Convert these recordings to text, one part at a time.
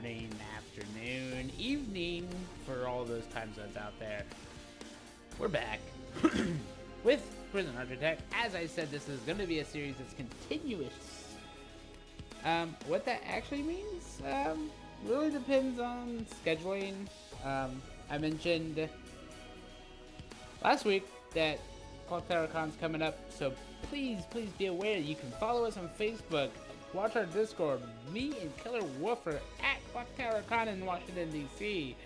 morning, afternoon, evening for all those time zones out there. We're back with Prison Architect. As I said, this is going to be a series that's continuous. What that actually means really depends on scheduling. I mentioned last week that Clock Tower Con's coming up, so please be aware. You can follow us on Facebook, watch our Discord. Me and Killer Wolf are at Clock Tower Con in Washington, D.C.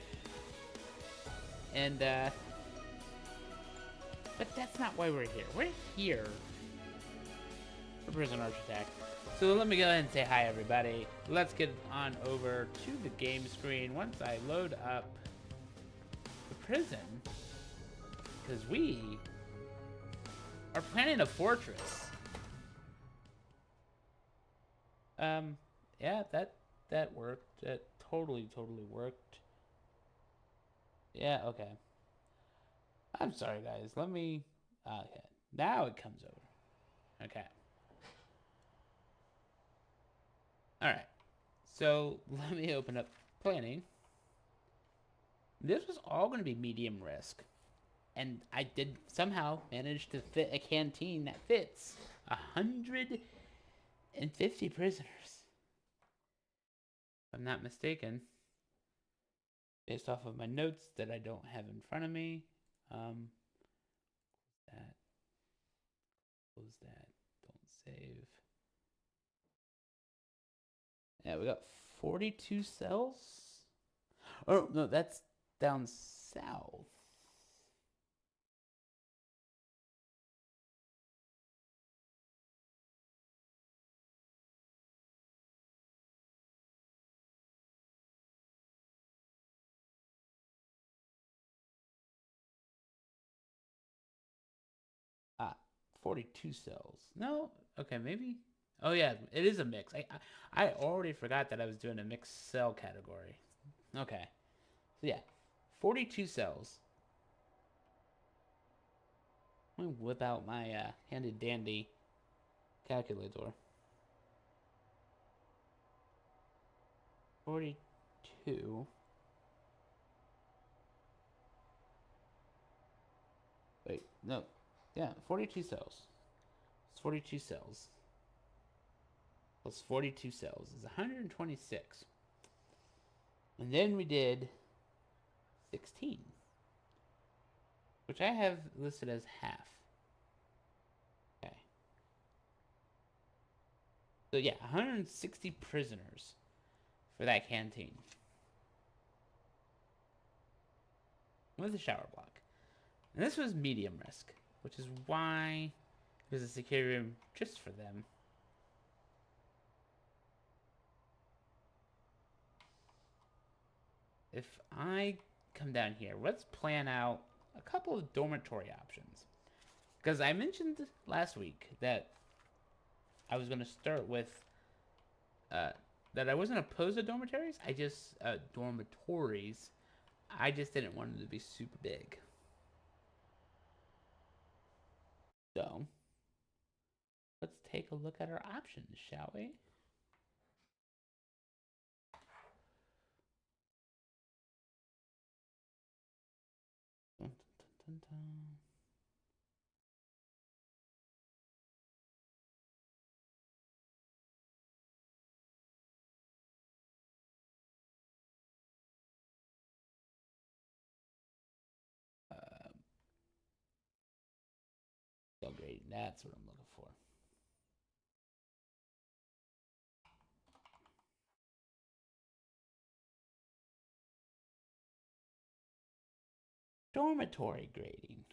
And, but that's not why we're here. We're here for Prison Architect. So let me go ahead and say hi, everybody. Let's get on over to the game screen once I load up the prison. Because we are planning a fortress. Yeah, that worked. That totally worked. Yeah, okay. I'm sorry, guys. Let me... Okay. Now it comes over. Okay. Alright. So, let me open up planning. This was all going to be medium risk. And I did somehow manage to fit a canteen that fits 150 prisoners. If I'm not mistaken. Based off of my notes that I don't have in front of me. Close that. Don't save. Yeah, we got 42 cells. Oh, no, that's down south. Ah, 42 cells. No, okay, maybe. Oh yeah, it is a mix. I already forgot that I was doing a mixed cell category. Okay, so yeah, 42 cells. Let me whip out my handy dandy calculator. 42. Wait, no. Yeah, 42 cells. It's 42 cells. Plus 42 cells is 126. And then we did 16, which I have listed as half. Okay. So yeah, 160 prisoners for that canteen. With a shower block. And this was medium risk, which is why there's a security room just for them. If I come down here, let's plan out a couple of dormitory options. Because I mentioned last week that I was going to start with that I wasn't opposed to dormitories. Dormitories. I just didn't want them to be super big. So, let's take a look at our options, shall we? Dun, dun, dun, dun. Grading. That's what I'm looking for. Dormitory grading.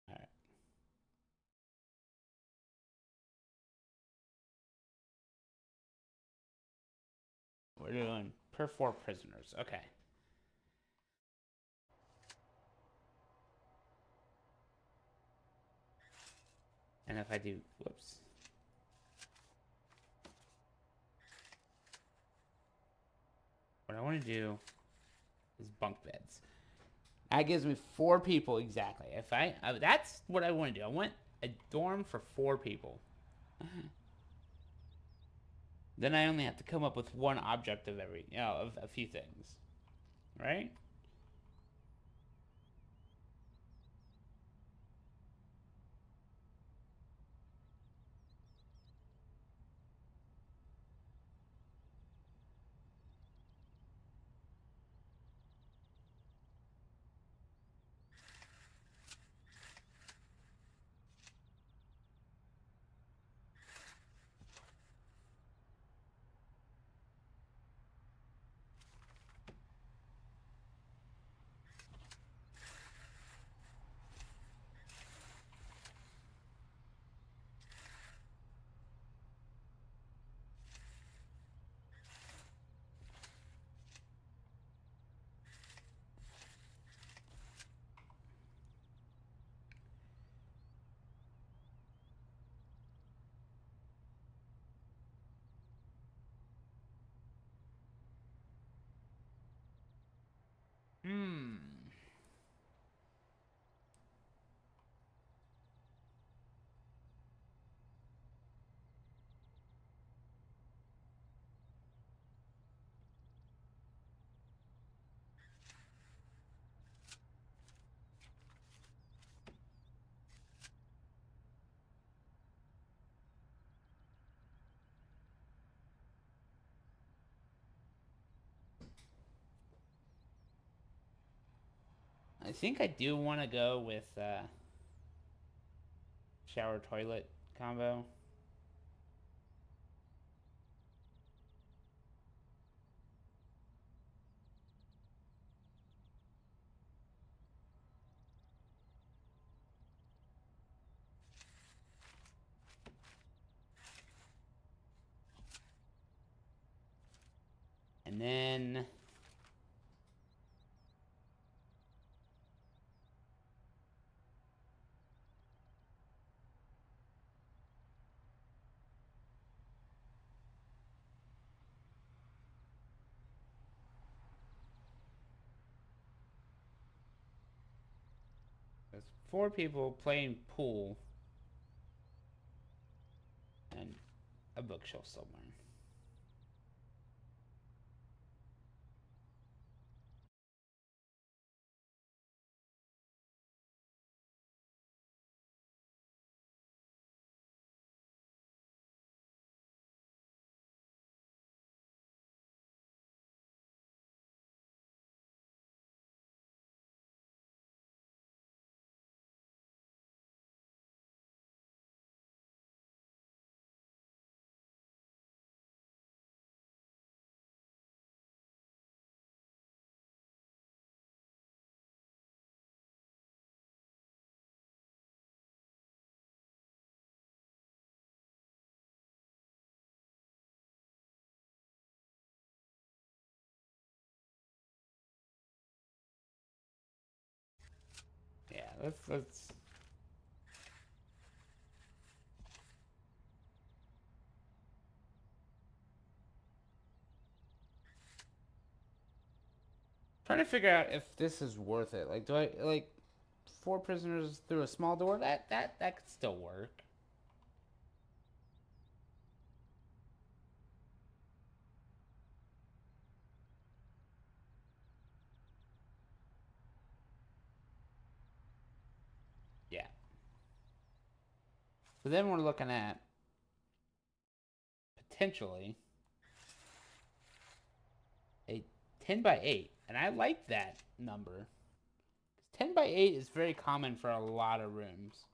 All right. We're doing per 4 prisoners. Okay. And if I do, whoops. What I want to do is bunk beds. That gives me 4 people exactly. If that's what I want to do. I want a dorm for 4 people. Then I only have to come up with one object of of a few things, right? Hmm. I think I do want to go with shower toilet combo. And then there's 4 people playing pool and a bookshelf somewhere. Yeah, let's trying to figure out if this is worth it. Like, do I like 4 prisoners through a small door? That could still work. Yeah. So then we're looking at potentially a 10 by 8, and I like that number. 10 by 8 is very common for a lot of rooms.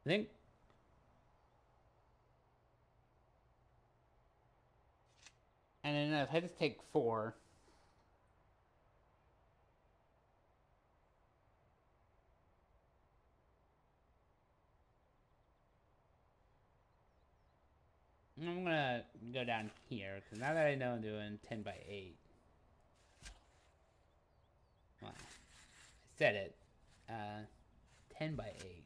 I think, and then if I just take 4. I'm gonna go down here, because now that I know I'm doing 10 by 8. Well, I said it. 10 by 8.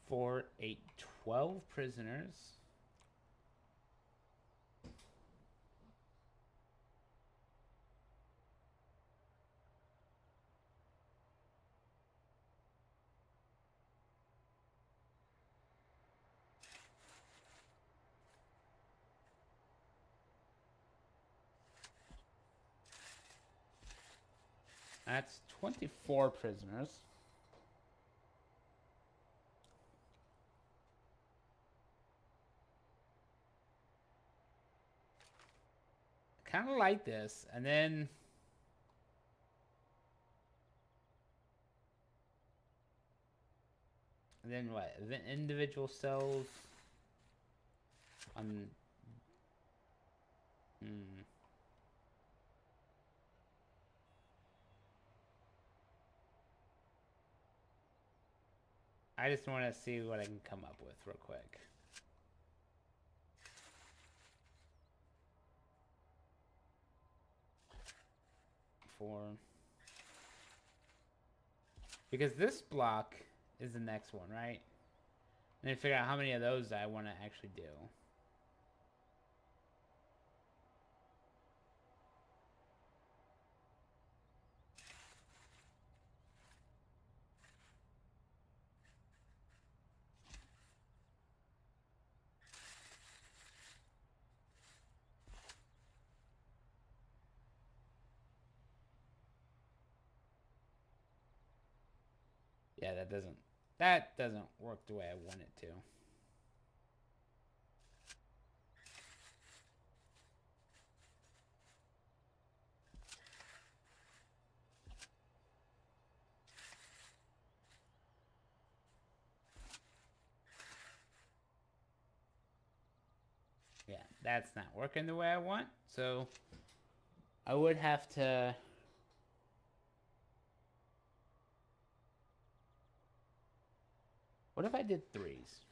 Four, 8, 12 prisoners. That's 24 prisoners. Kind of like this, and then what? The individual cells on. I just want to see what I can come up with real quick. Because this block is the next one, right? And then figure out how many of those I want to actually do. Yeah, that doesn't work the way I want it to. Yeah, that's not working the way I want. So I would have to. What if I did 3s?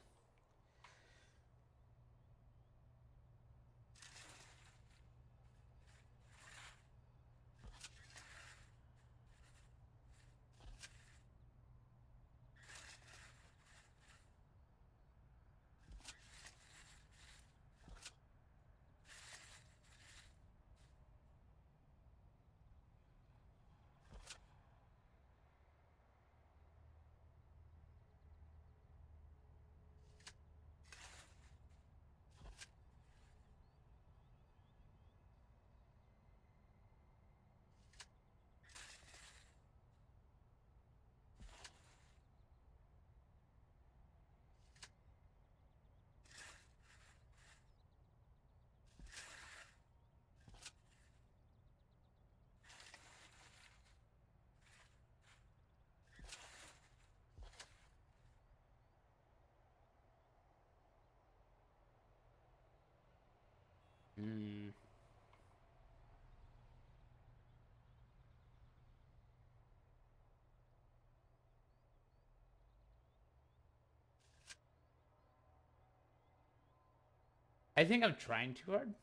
I think I'm trying too hard.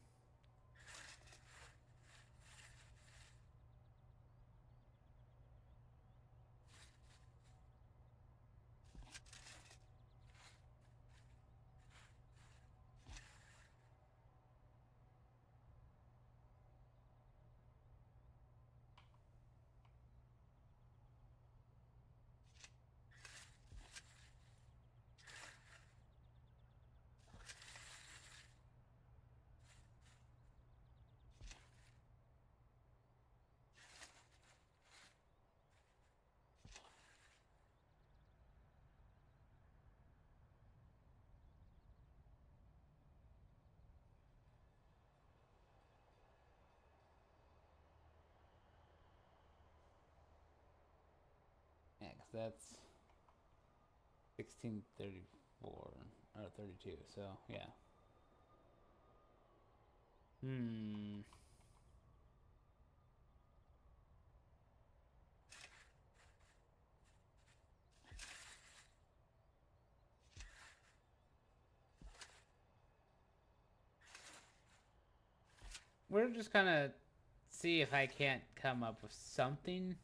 that's 1634 or 32. So yeah. Hmm. We're just gonna see if I can't come up with something.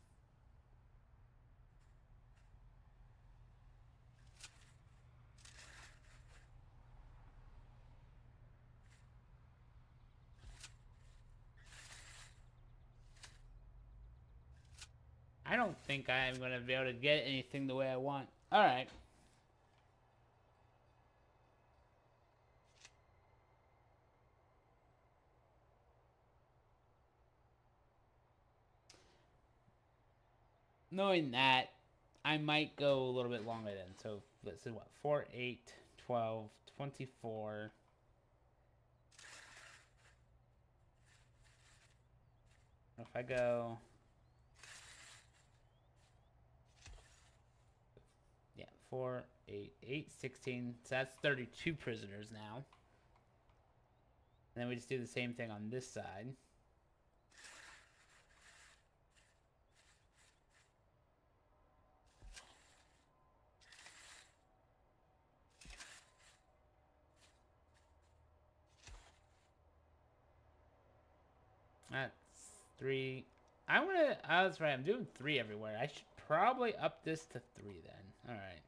I don't think I'm gonna be able to get anything the way I want. All right. Knowing that, I might go a little bit longer then. So let's see what 4, 8, 12, 24. If I go, yeah, 4, 8, 8, 16. So that's 32 prisoners now. And then we just do the same thing on this side. That's 3. I want to. Oh, that's right. I'm doing 3 everywhere. I should probably up this to 3 then. All right.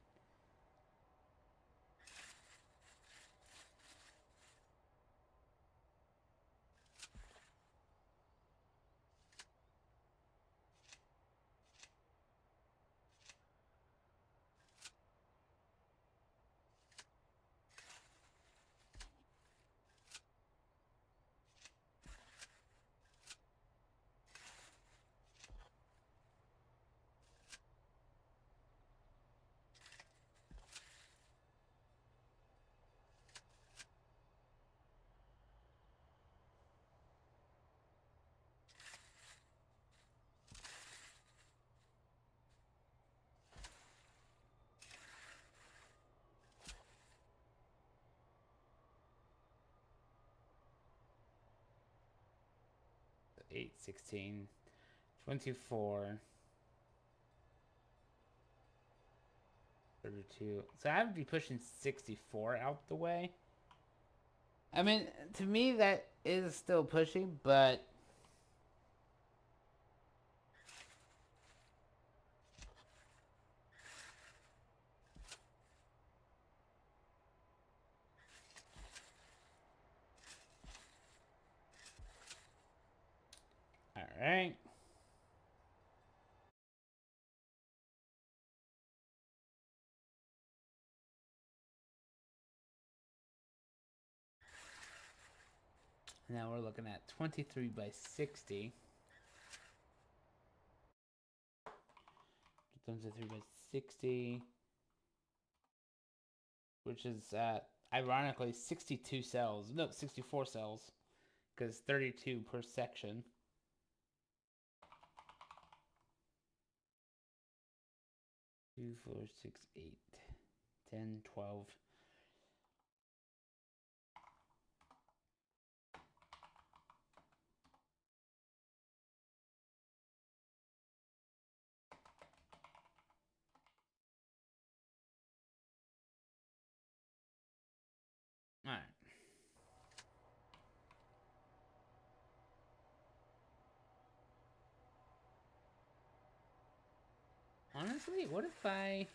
So 8, 16, 24, 32. So I would be pushing 64 out the way. I mean, to me, that is still pushing, but. All right. Now we're looking at 23 by 60. 23 by 60. Which is ironically 62 cells. No, 64 cells, because 32 per section. 2, 4, 6, 8, 10, 12. All right. Honestly, what if I...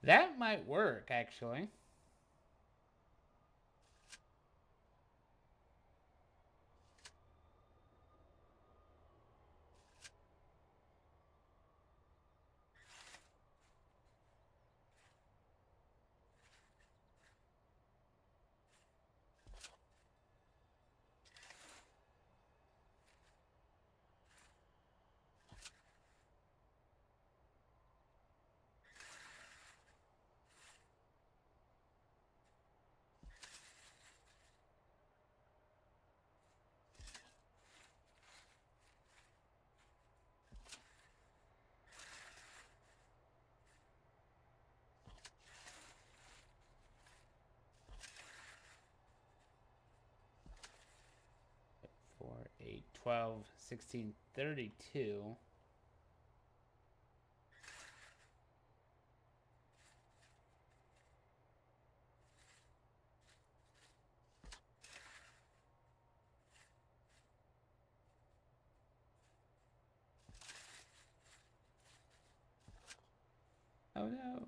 That might work, actually. 12, 16, 32. Oh no.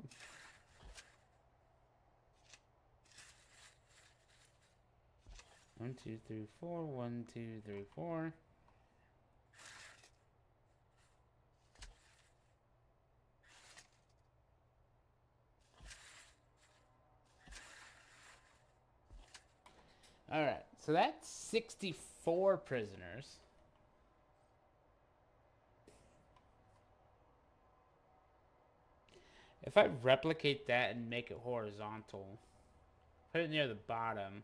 One, two, three, four. 1, 2, 3, 4. All right, so that's 64 prisoners. If I replicate that and make it horizontal, put it near the bottom,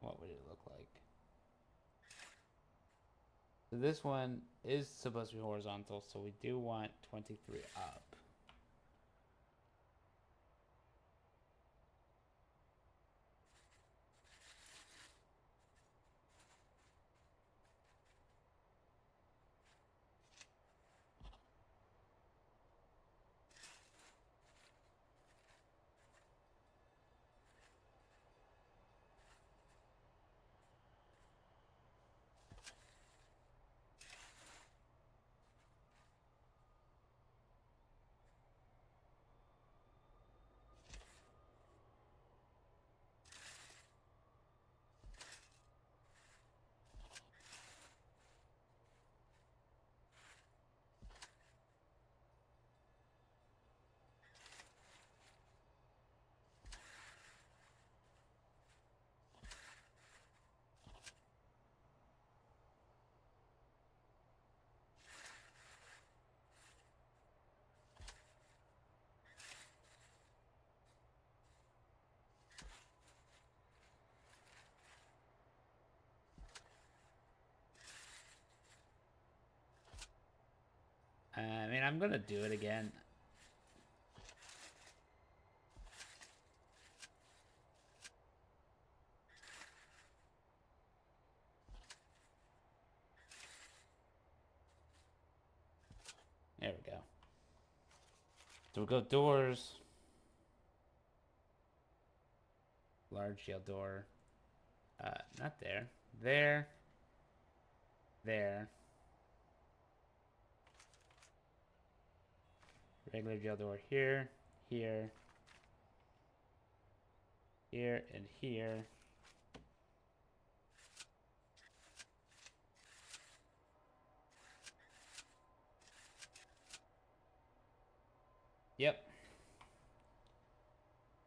what would it look like? So this one is supposed to be horizontal, so we do want 23 up. I mean, I'm gonna do it again. There we go. So we'll go doors. Large yellow door. Not there. There. There. Regular yellow door here. Here. Here and here. Yep.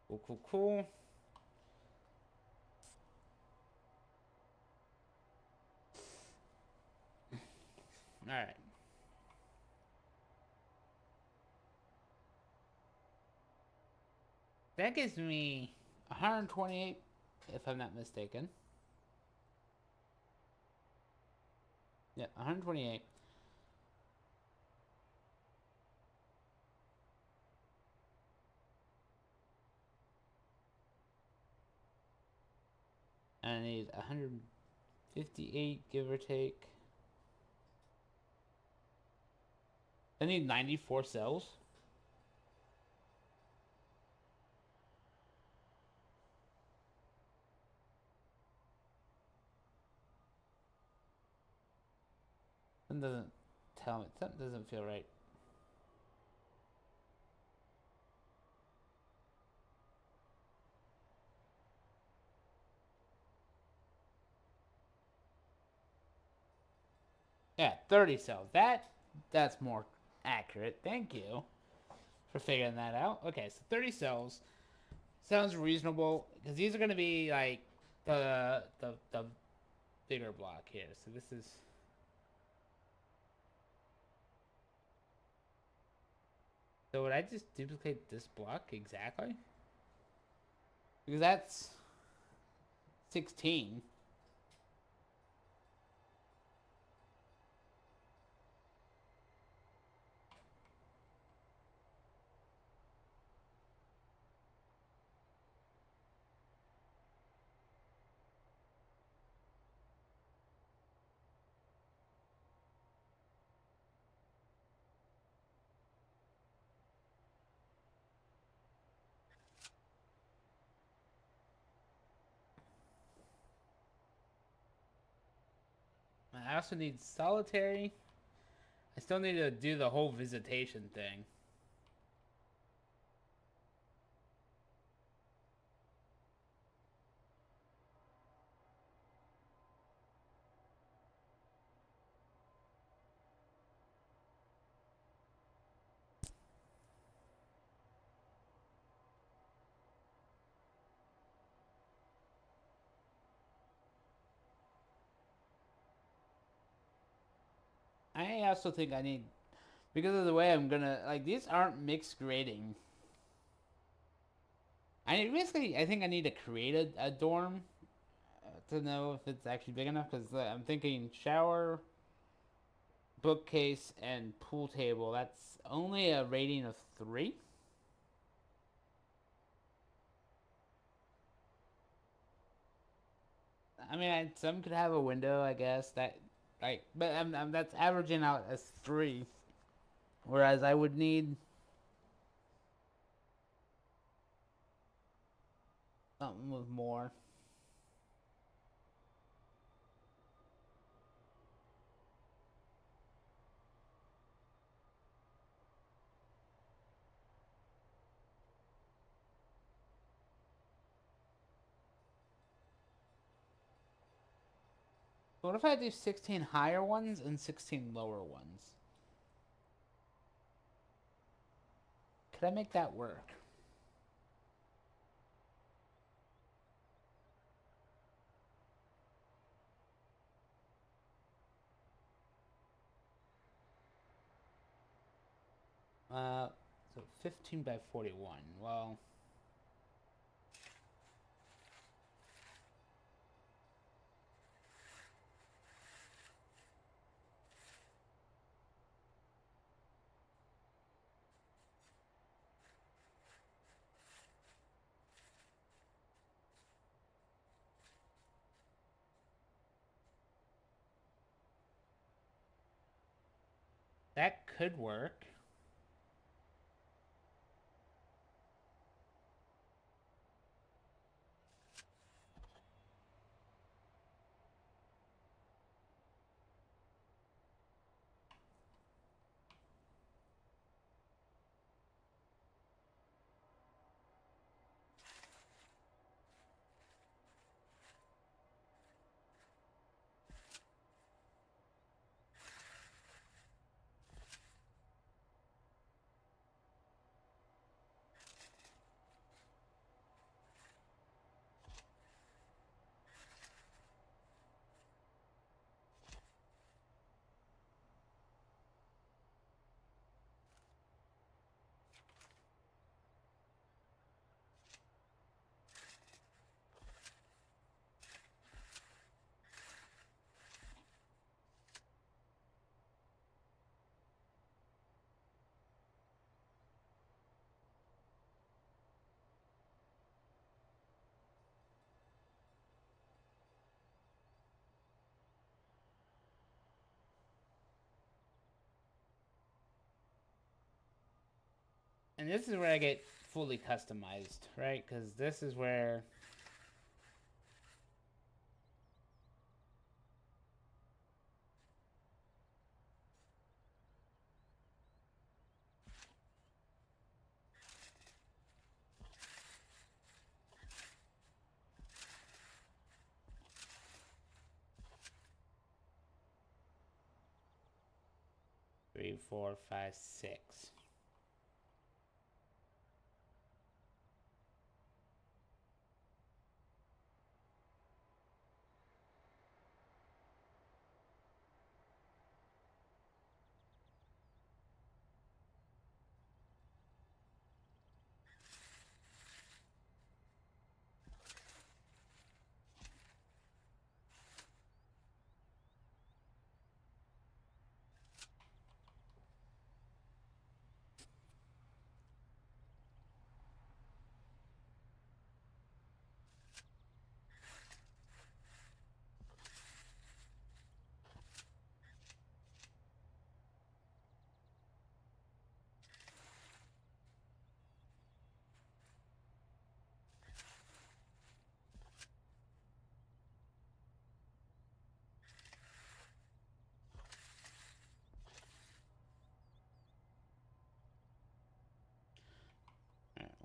Cool, cool, cool. Alright. That gives me 128, if I'm not mistaken. Yeah, 128. And I need 158, give or take. I need 94 cells. Something doesn't tell me. Something doesn't feel right. Yeah, 30 cells. That's more accurate. Thank you for figuring that out. Okay, so 30 cells sounds reasonable because these are going to be like the bigger block here. So this is. So would I just duplicate this block exactly? Because that's 16. I also need solitary. I still need to do the whole visitation thing. I also think I need, because of the way I'm gonna, like, these aren't mixed grading. I think I need to create a dorm to know if it's actually big enough. Because I'm thinking shower, bookcase, and pool table. That's only a rating of 3. I mean, some could have a window, I guess. But that's averaging out as 3. Whereas I would need something with more. What if I do 16 higher ones and 16 lower ones? Could I make that work? Uh, so 15 by 41. Well, that could work. And this is where I get fully customized, right? Because this is where 3, 4, 5, 6.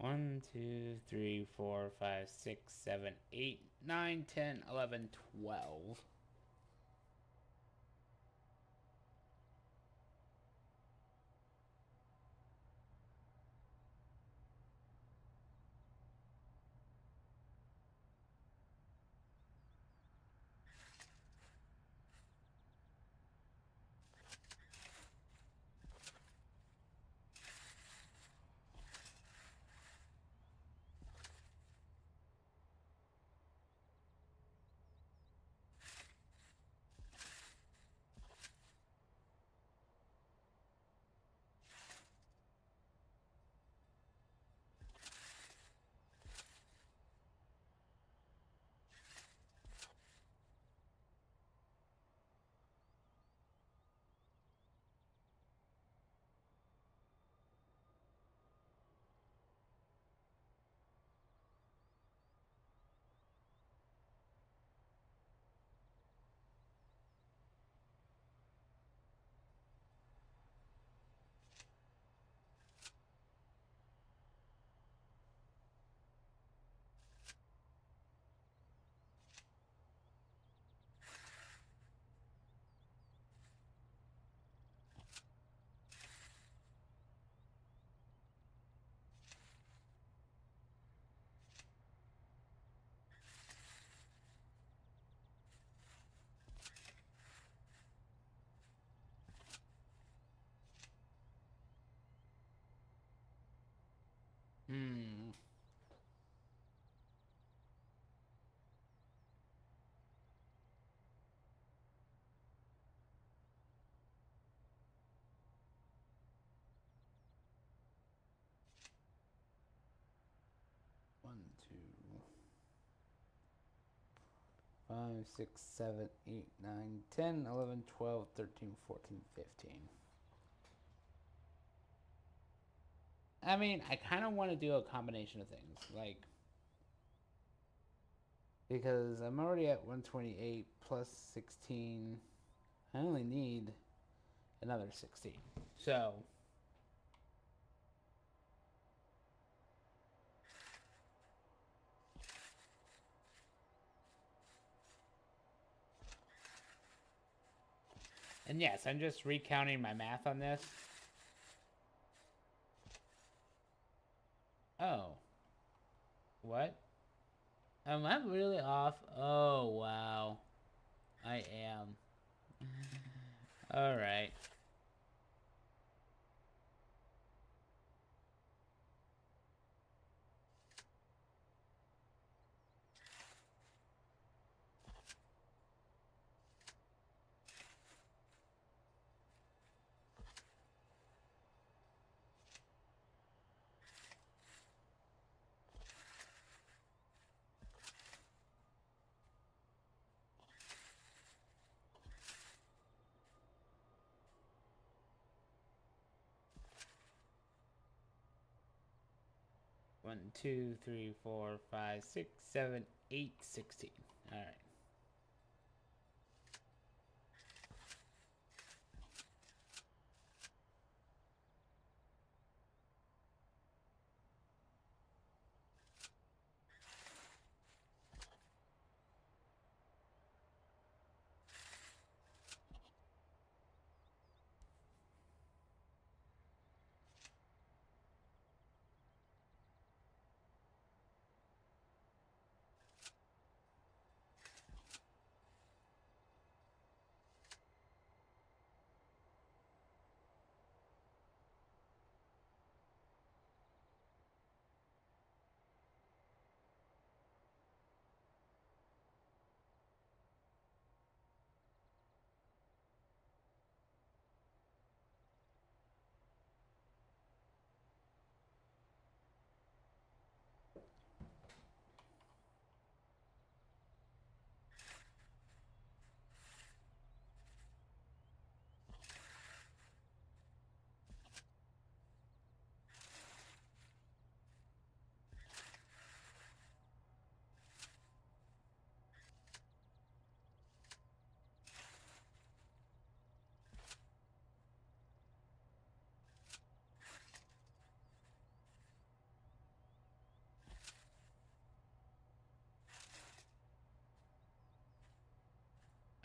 1, 2, 3, 4, 5, 6, 7, 8, 9, 10, 11, 12. Hmm. One, two, 5, 6, 7, 8, 9, 10, 11, 12, 13, 14, 15. I mean, I kind of want to do a combination of things. Like, because I'm already at 128 plus 16. I only need another 16. So, and yes, I'm just recounting my math on this. Oh. What? Am I really off? Oh, wow. I am. Alright. One, 2, 3, 4, 5, 6, 7, 8, 16. Alright.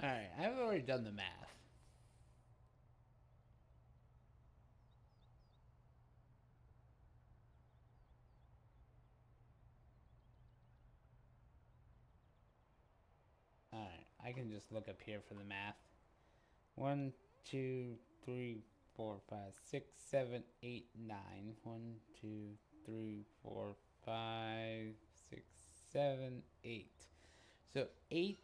Alright, I've already done the math. Alright, I can just look up here for the math. 1, 2, 3, 4, 5, 6, 7, 8, 9. 1, 2, 3, 4, 5, 6, 7, 8. So 8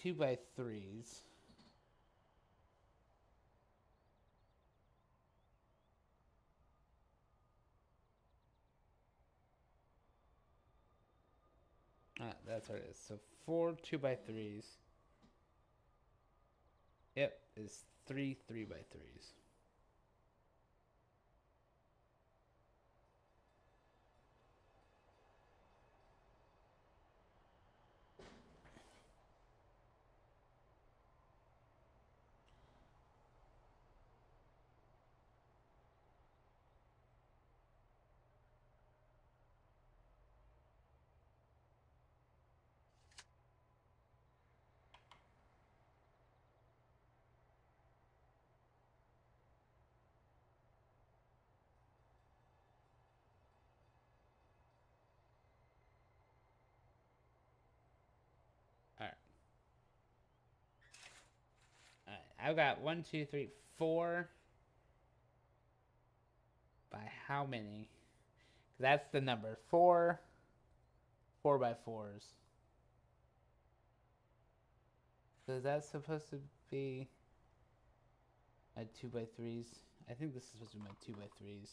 2x3s. That's what it is. So 4 2x3s. Yep, is 3 3x3s. Alright. Alright, I've got 1, 2, 3, 4. By how many? That's the number. 4 4x4s. So is that supposed to be my 2x3s? I think this is supposed to be my 2x3s.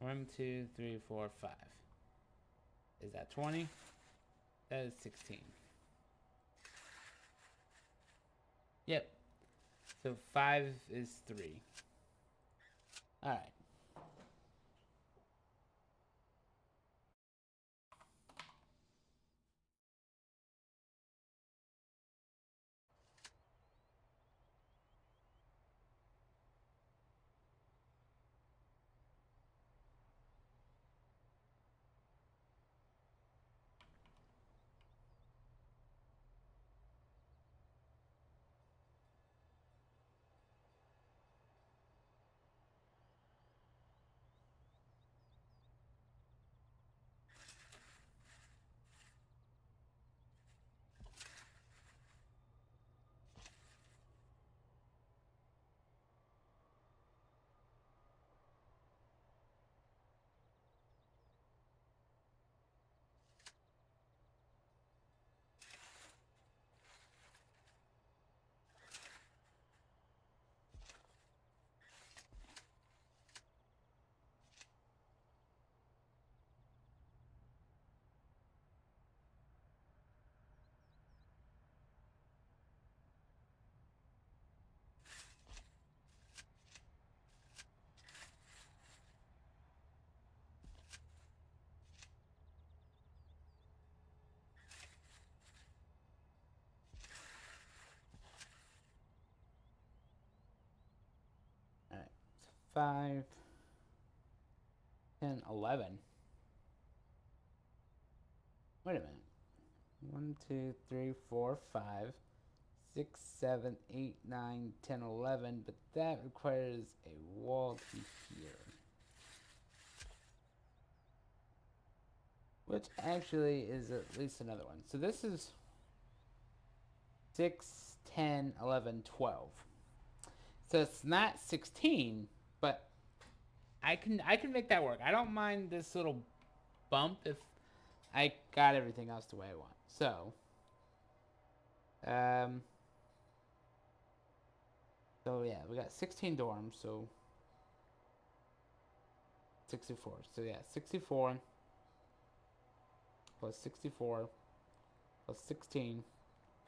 One, two, three, four, 5. Is that 20? That is 16. Yep. So 5 is 3. Alright. Alright. So 5, 10, 11. Wait a minute. 1, 2, 3, 4, 5, 6, 7, 8, 9, 10, 11. But that requires a wall to here. Which actually is at least another one. So this is 6, 10, 11, 12. So it's not 16, but I can make that work. I don't mind this little bump if I got everything else the way I want. So, um, so yeah, we got 16 dorms, so 64. So yeah, 64 plus 64 plus 16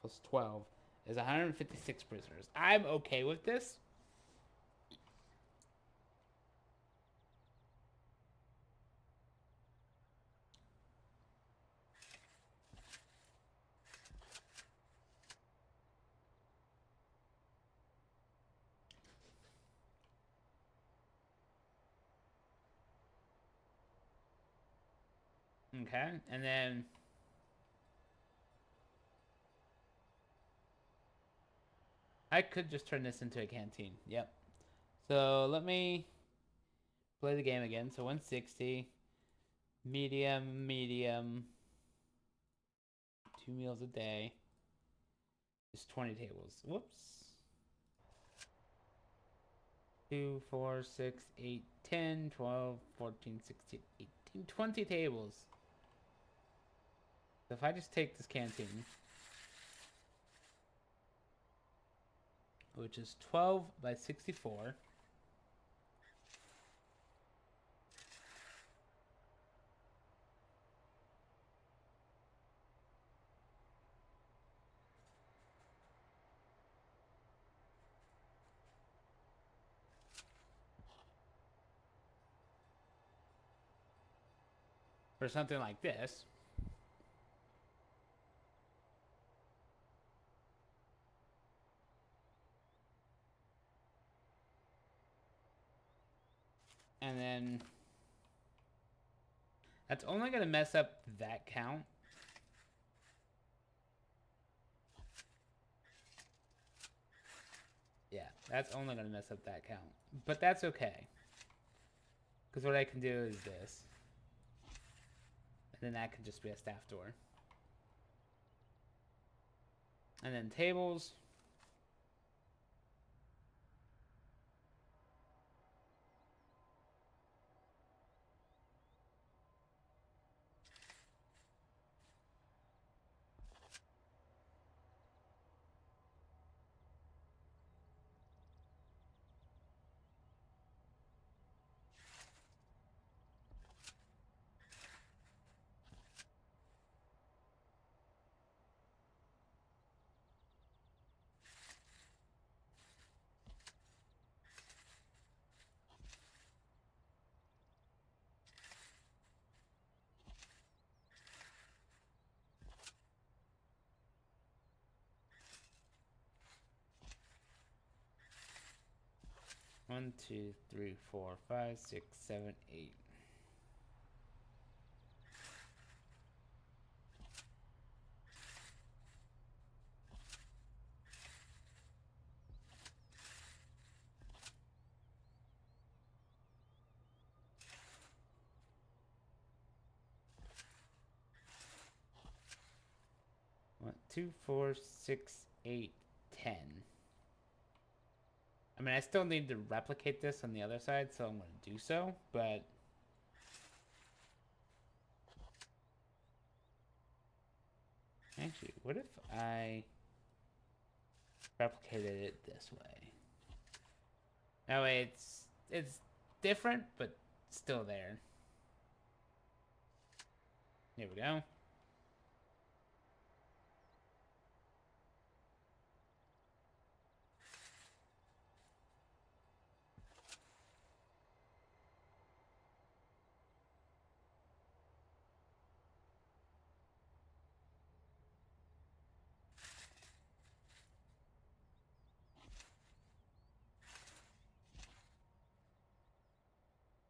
plus 12 is 156 prisoners. I'm okay with this. Okay, and then I could just turn this into a canteen. Yep. So let me play the game again. So 160, medium, medium, 2 meals a day. Just 20 tables. Whoops. 2, 4, 6, 8, 10, 12, 14, 16, 18, 20 tables. So if I just take this canteen, which is 12 by 64. For something like this. And then that's only going to mess up that count. Yeah, that's only going to mess up that count. But that's okay. Because what I can do is this. And then that can just be a staff door. And then tables. One, two, three, four, five, six, seven, 8. One, 2, 4, 6, 8, 10. I mean, I still need to replicate this on the other side, so I'm going to do so, but actually, what if I replicated it this way? That way it's different, but still there. Here we go.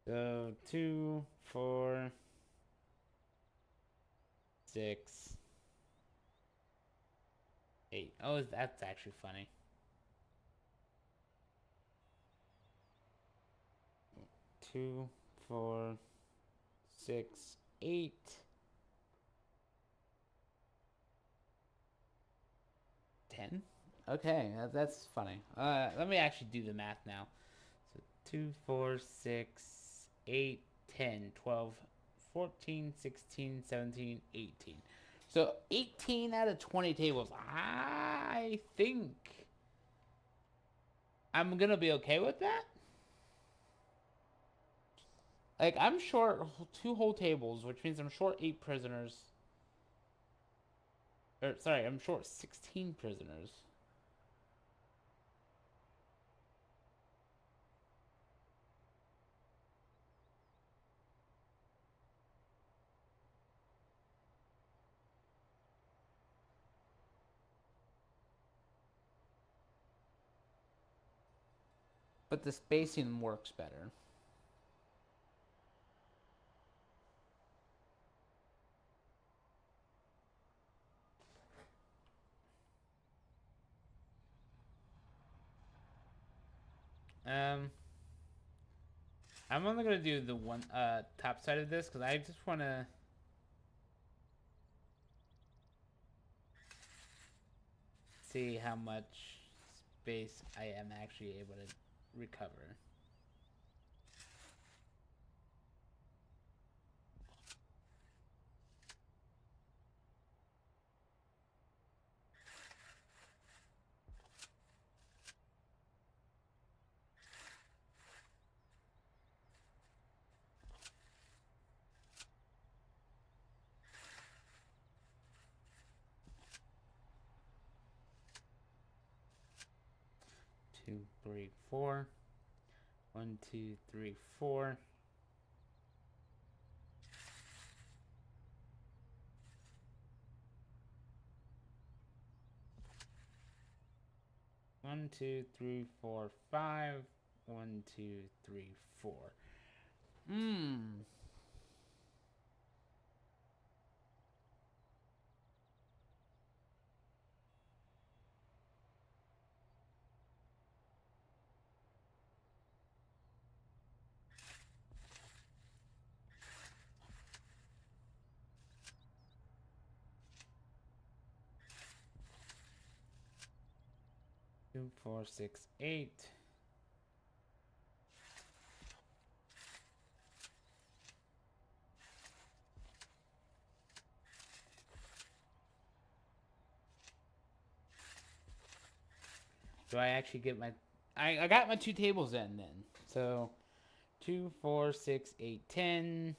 So 2, 4, 6, 8. Oh, that's actually funny. 2, 4, 6, 8. 10? Okay, that's funny. Let me actually do the math now. So 2, 4, 6, 8, 10, 12, 14, 16, 17, 18. So 18 out of 20 tables. I think I'm going to be okay with that. Like, I'm short 2 whole tables, which means I'm short 8 prisoners. Or, sorry, I'm short 16 prisoners. But the spacing works better. Um, I'm only gonna do the one top side of this because I just wanna see how much space I am actually able to recover. Two, three, four. 1, 2, 3, 4. One, two, three, four, 5. 1, 2, 3, 4. Hmm. 2, 4, 6, 8. Do I actually get my... I got my 2 tables in then. So 2, 4, 6, 8, 10,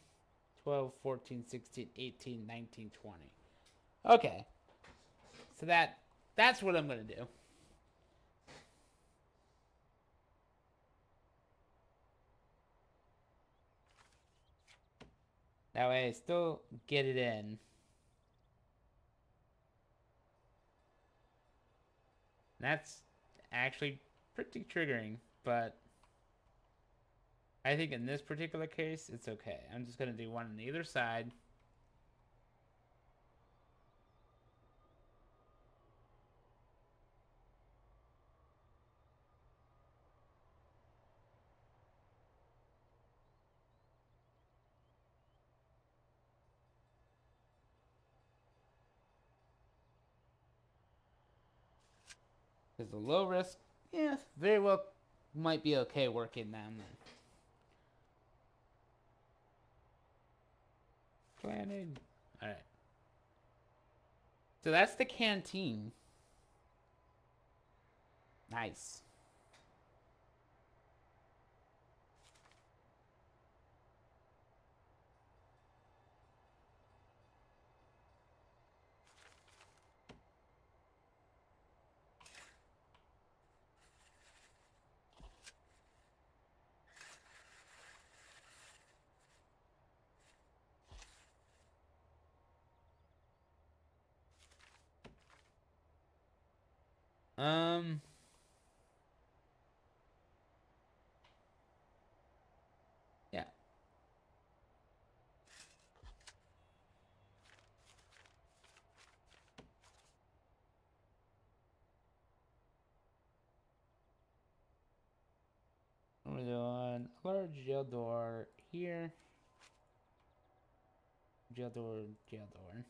12, 14, 16, 18, 19, 20. Okay. So that's what I'm going to do. That way I still get it in. That's actually pretty triggering, but I think in this particular case, it's okay. I'm just going to do one on either side. Because the low risk, yeah, very well might be okay working them then. Planted. Alright. So that's the canteen. Nice. Um. Yeah. We're doing a large jail door here. Jail door, jail door.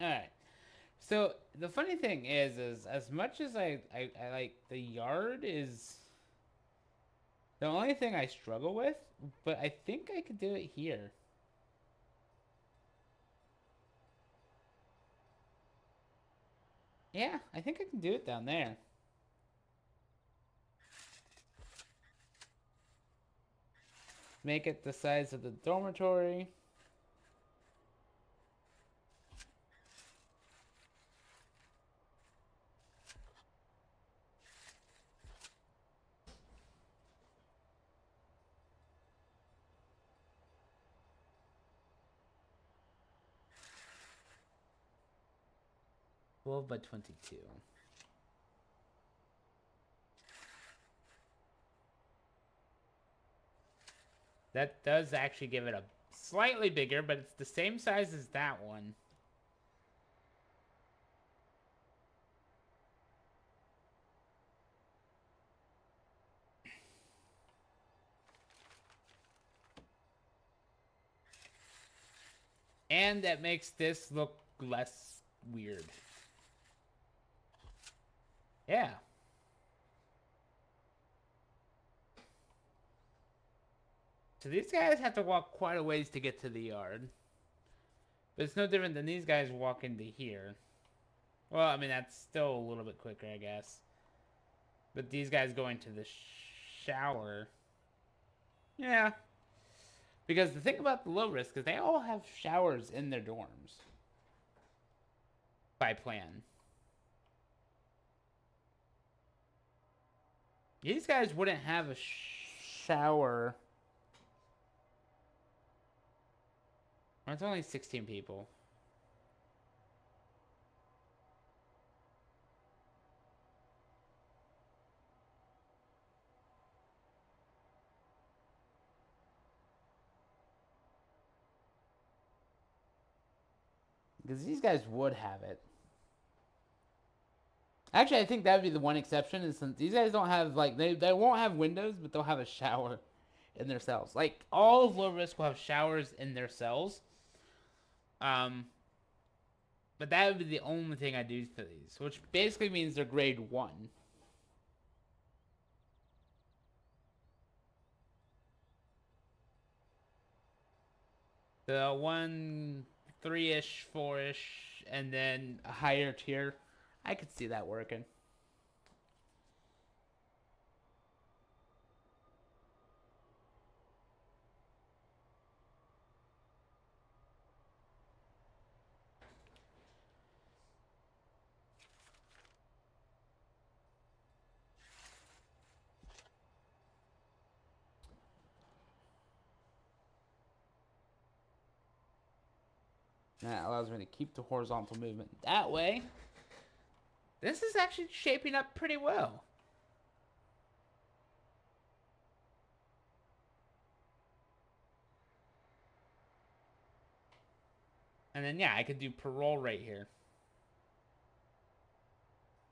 Alright. So the funny thing is as much as I like the yard is the only thing I struggle with, but I think I could do it here. Yeah, I think I can do it down there. Make it the size of the dormitory. 12 by 22. That does actually give it a slightly bigger, but it's the same size as that one. And that makes this look less weird. Yeah. So these guys have to walk quite a ways to get to the yard. But it's no different than these guys walking to here. Well, I mean, that's still a little bit quicker, I guess. But these guys going to the shower. Yeah. Because the thing about the low risk is they all have showers in their dorms. By plan. These guys wouldn't have a shower. It's only 16 people. Because these guys would have it. Actually, I think that would be the one exception. Is since these guys don't have, like, they won't have windows, but they'll have a shower in their cells. Like, all of low risk will have showers in their cells. But that would be the only thing I do for these, which basically means they're grade 1. The 1, 3-ish, 4-ish, and then a higher tier. I could see that working. That allows me to keep the horizontal movement that way. This is actually shaping up pretty well. And then, yeah, I could do parole right here.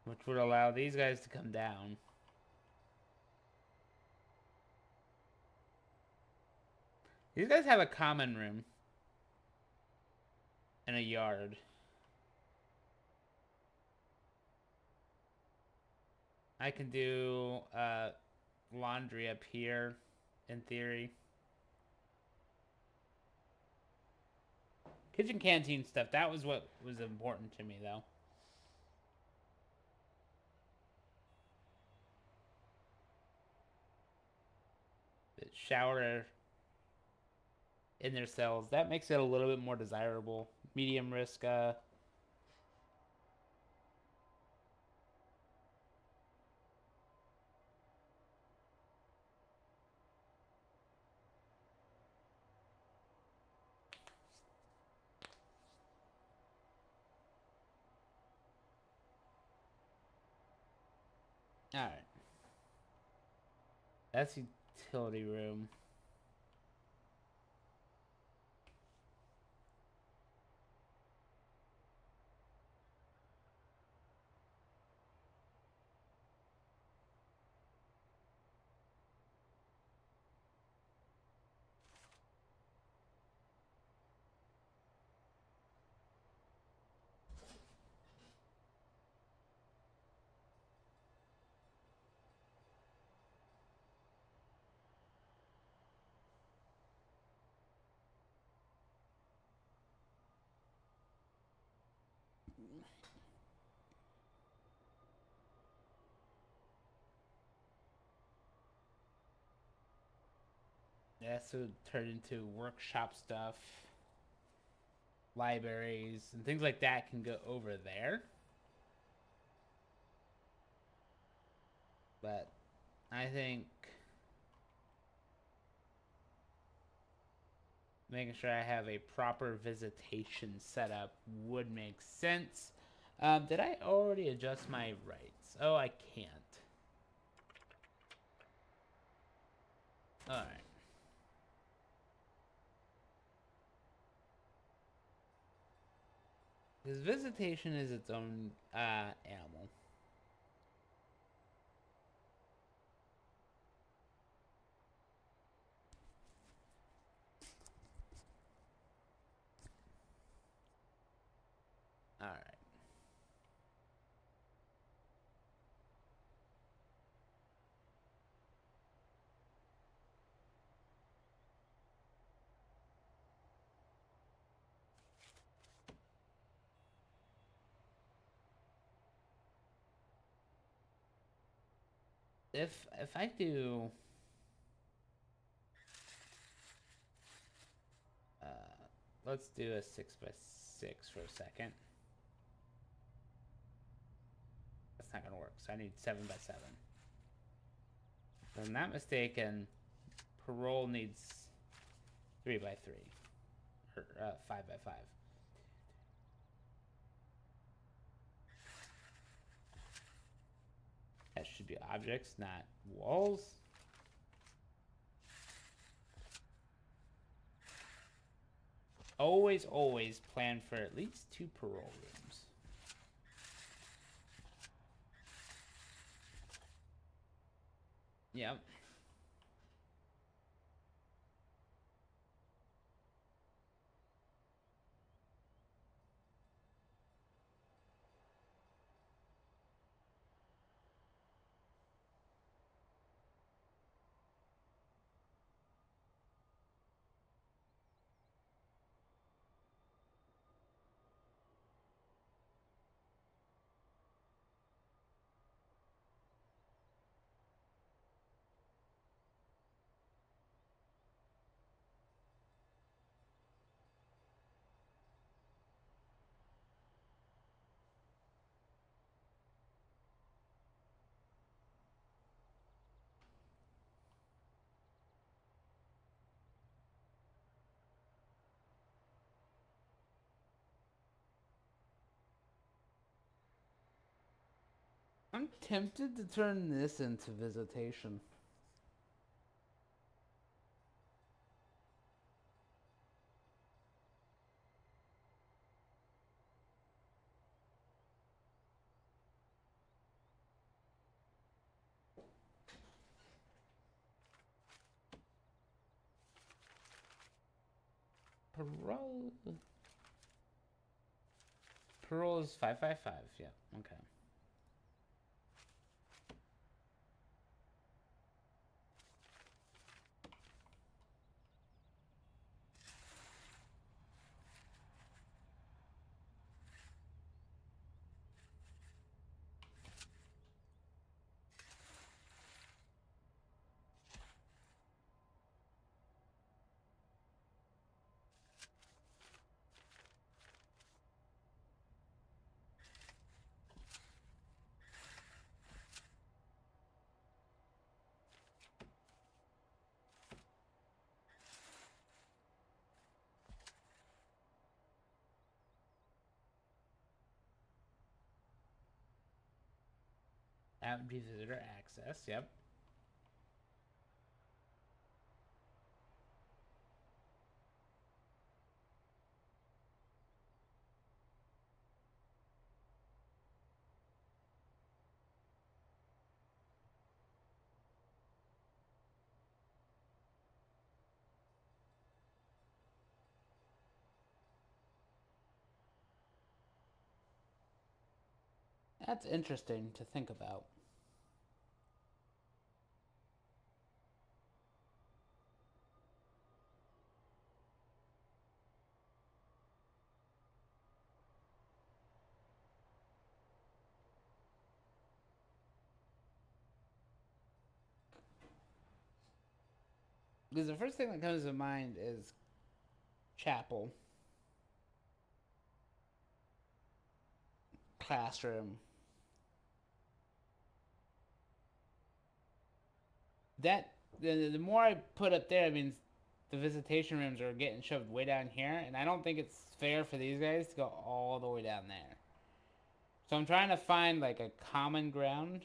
Which would allow these guys to come down. These guys have a common room. And a yard. I can do laundry up here, in theory. Kitchen canteen stuff, that was what was important to me, though. The shower in their cells, that makes it a little bit more desirable. Medium risk, Alright. That's utility room. Yeah, so turn into workshop stuff. Libraries and things like that can go over there. But I think making sure I have a proper visitation setup would make sense. Did I already adjust my rights? Oh, I can't. Alright. Because visitation is its own animal. Alright. If I do uh, let's do a 6x6 for a second. That's not gonna work. So I need 7x7. If I'm not mistaken, parole needs 3x3 or 5x5. That should be objects, not walls. Always plan for at least 2 parole rooms. Yep. I'm tempted to turn this into visitation. Parole. Parole is 555. Yeah. Okay. That would be visitor access. Yep. That's interesting to think about. Because the first thing that comes to mind is chapel, classroom. That the more I put up there, I mean, the visitation rooms are getting shoved way down here, and I don't think it's fair for these guys to go all the way down there. So I'm trying to find like a common ground.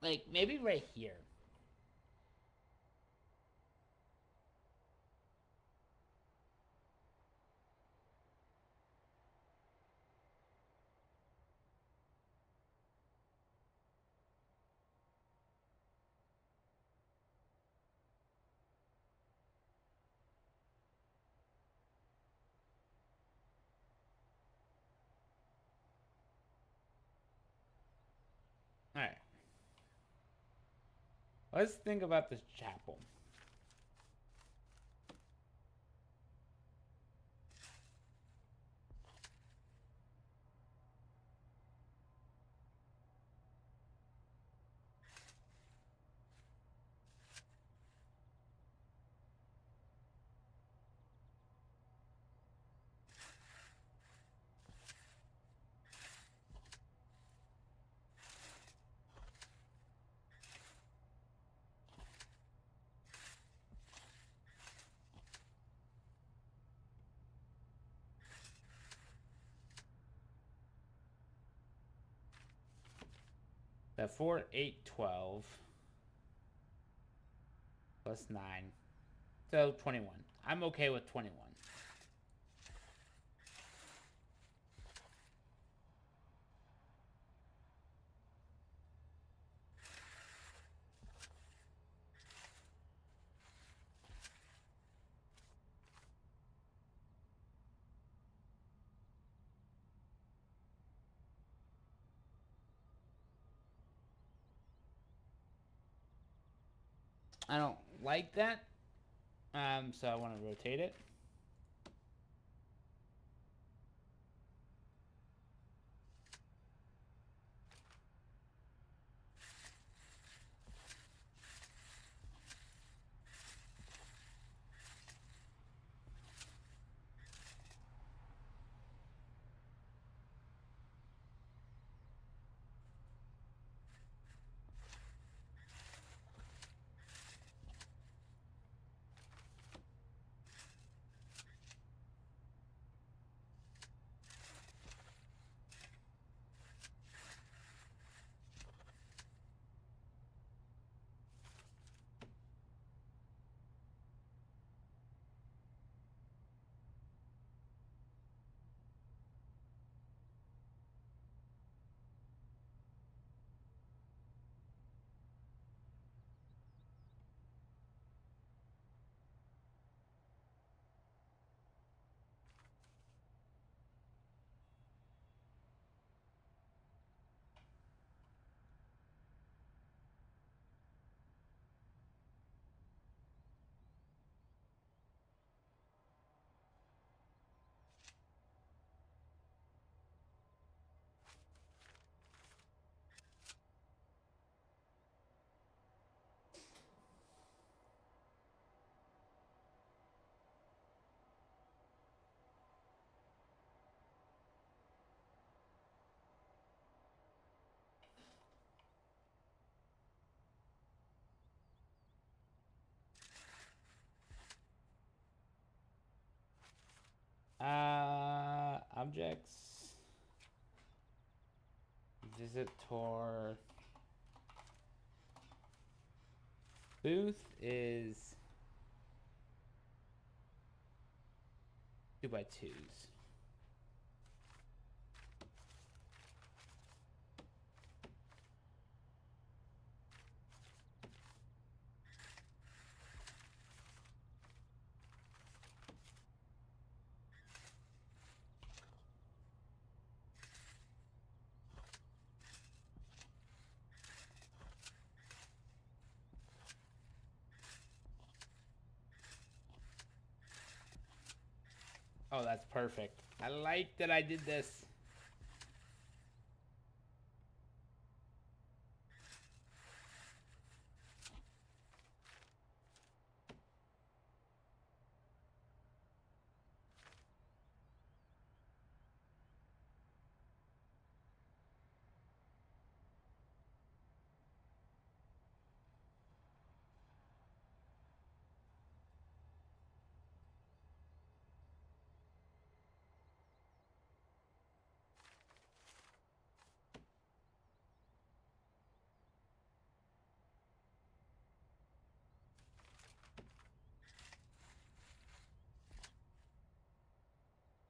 Like maybe right here. All right. Let's think about this chapel. The 4, 8, 12 plus 9. So 21. I'm okay with 21. I don't like that. So I want to rotate it. Objects. Visitor. Booth is 2x2s. Oh, that's perfect. I like that I did this.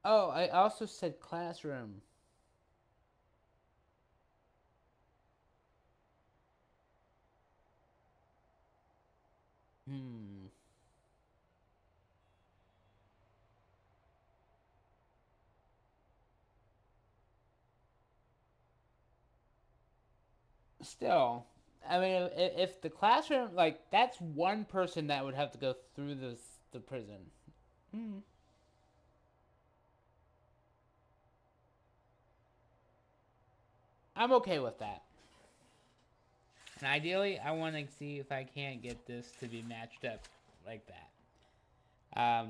Oh, I also said classroom. Hmm. Still, I mean, if the classroom, like, that's one person that would have to go through the prison. Hmm. I'm okay with that. And ideally, I want to see if I can't get this to be matched up like that.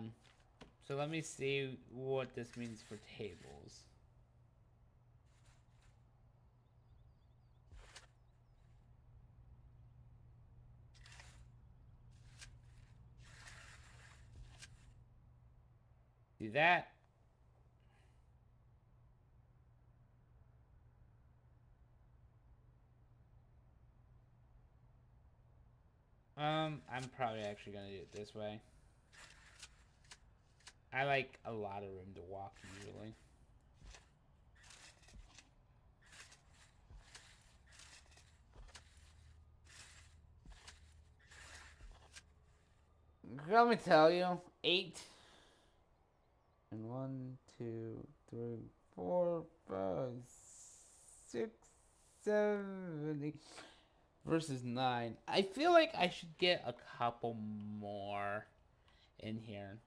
So let me see what this means for tables. See that? I'm probably actually gonna do it this way. I like a lot of room to walk usually. Let me tell you, 8 and 1, 2, 3, 4, 5, 6, 7, 8 versus 9. I feel like I should get a couple more in here.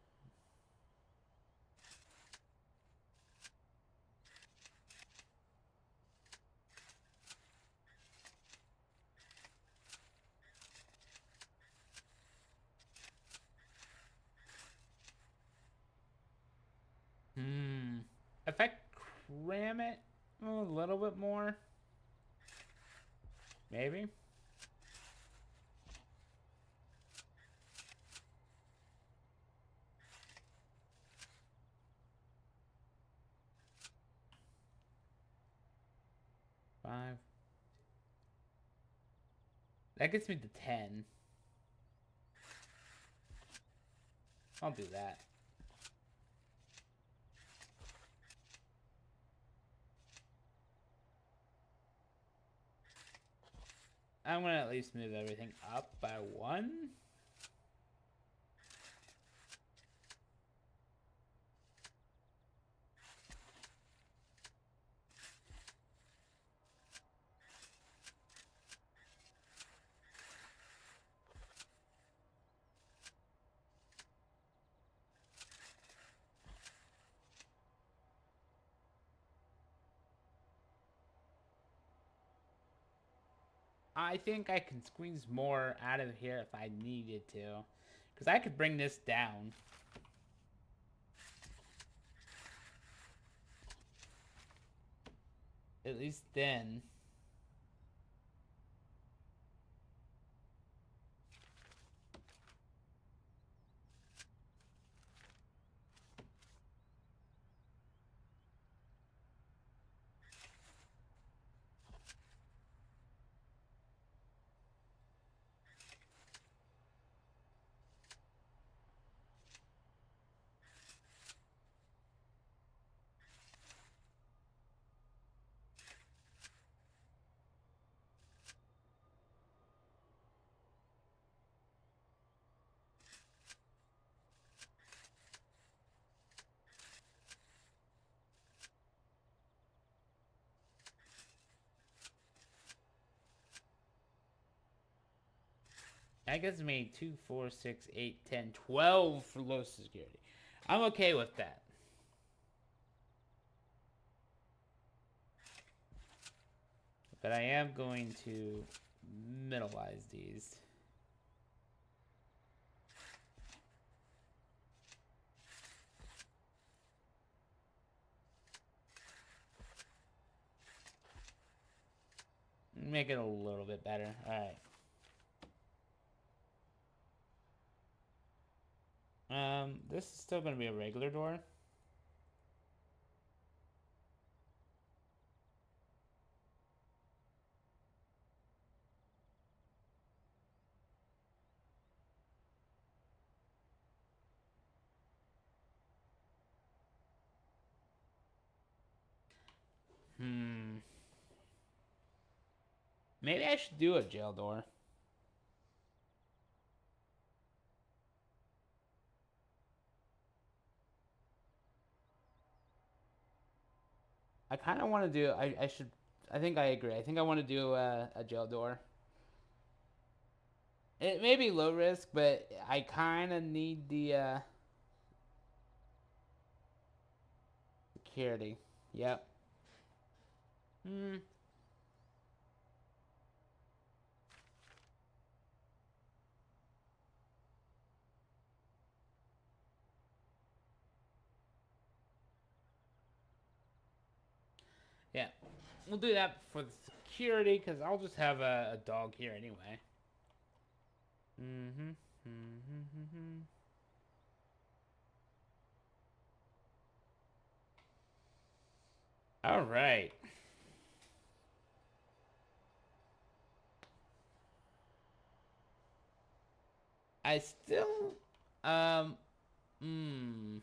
Hmm. If I cram it a little bit more, maybe. 5. That gets me to 10. I'll do that. I'm gonna at least move everything up by 1. I think I can squeeze more out of here if I needed to. Because I could bring this down. At least then. That gives me 2, 4, 6, 8, 10, 12 for low security. I'm okay with that. But I am going to middleize these. Make it a little bit better. Alright. This is still going to be a regular door. Hmm. Maybe I should do a jail door. I kind of want to do. I should. I think I agree. I think I want to do a jail door. It may be low risk, but I kind of need the security. Yep. Hmm. Yeah. We'll do that for the security because I'll just have a dog here anyway. Mm-hmm. Mm-hmm. All right. I still, um, hmm.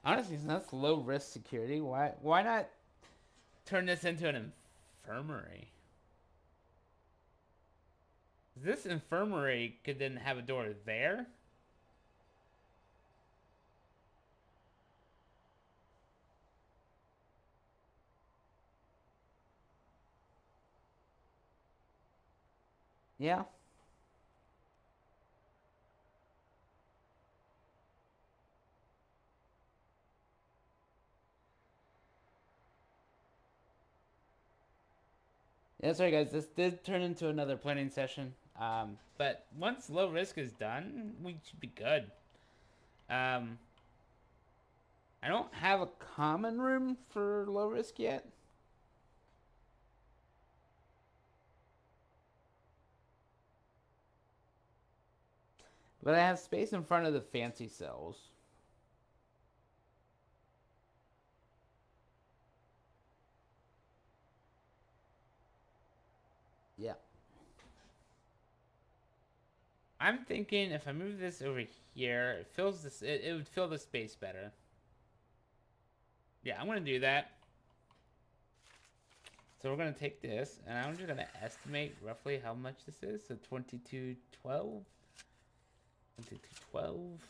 Honestly, since that's low risk security, why not turn this into an infirmary? This infirmary could then have a door there. Yeah. Yeah, sorry guys, this did turn into another planning session. But once low risk is done, we should be good. Um, I don't have a common room for low risk yet, but I have space in front of the fancy cells. Yeah. I'm thinking if I move this over here, it fills this. It would fill the space better. Yeah, I'm gonna do that. So we're gonna take this, and I'm just gonna estimate roughly how much this is. So 2212, 2212.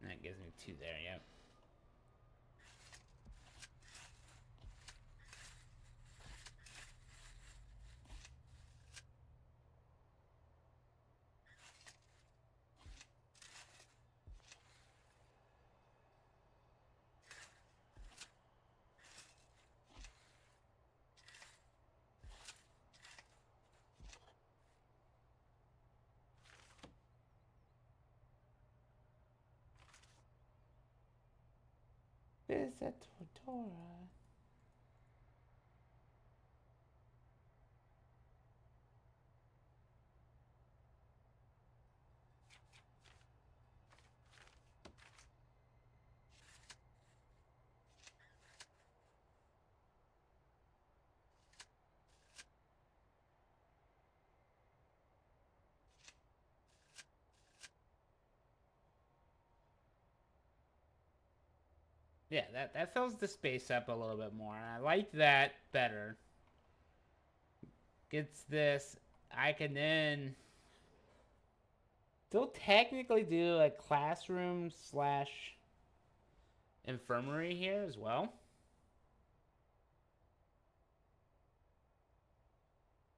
And that gives me two there. Yep. Visitora. Yeah, that fills the space up a little bit more. I like that better. Gets this. I can then still technically do a classroom slash infirmary here as well.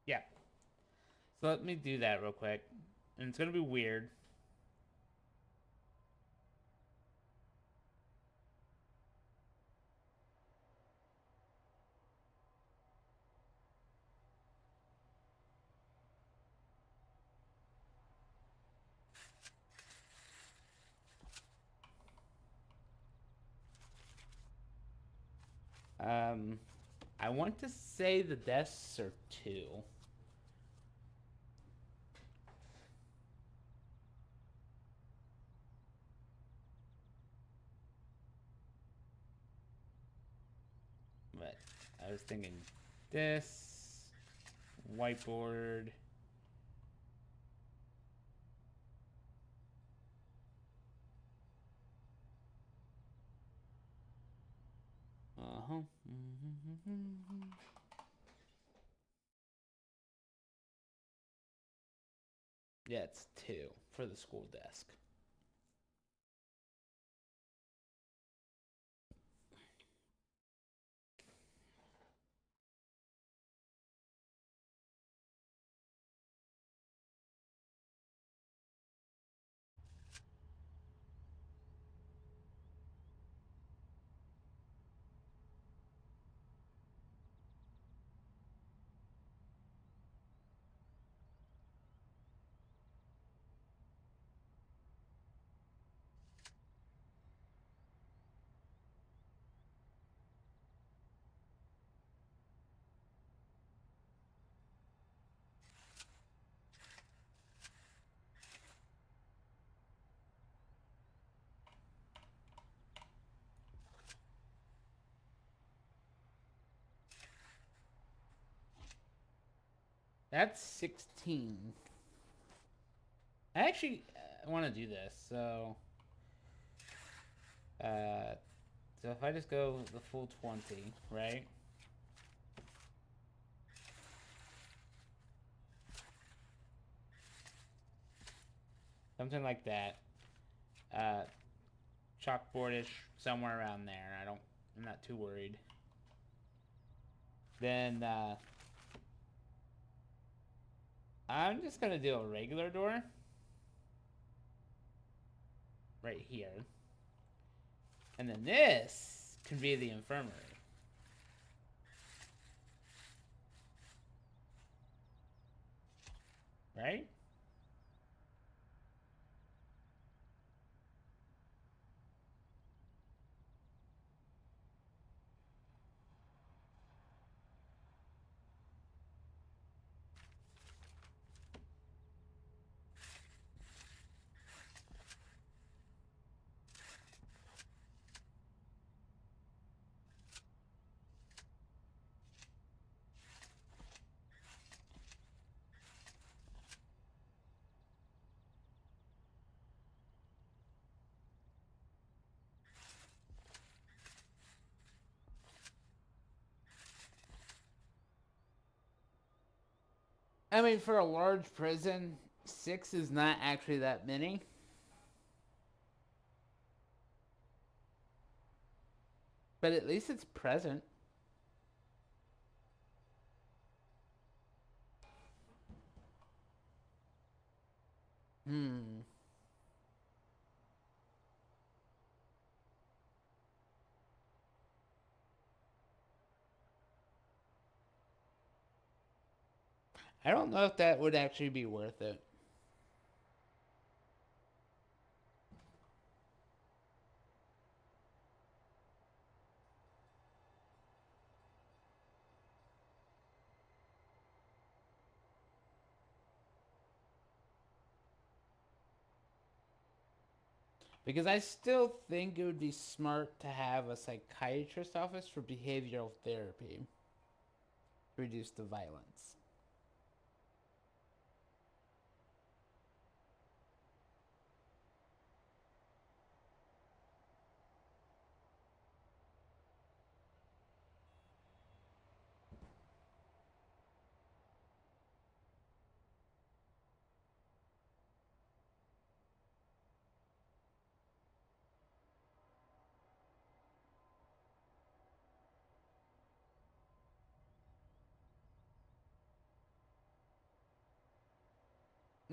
Yeah. So let me do that real quick. And it's going to be weird. Um, I want to say the desks are 2. But I was thinking this, whiteboard. Uh-huh. Yeah, it's 2 for the school desk. That's 16. I actually want to do this. Uh, so if I just go the full 20, right? Something like that. Uh, Chalkboardish, somewhere around there. I'm not too worried. Then I'm just gonna do a regular door right here, and then this can be the infirmary, right? I mean, for a large prison, 6 is not actually that many. But at least it's present. Hmm. I don't know if that would actually be worth it. Because I still think it would be smart to have a psychiatrist office for behavioral therapy to reduce the violence.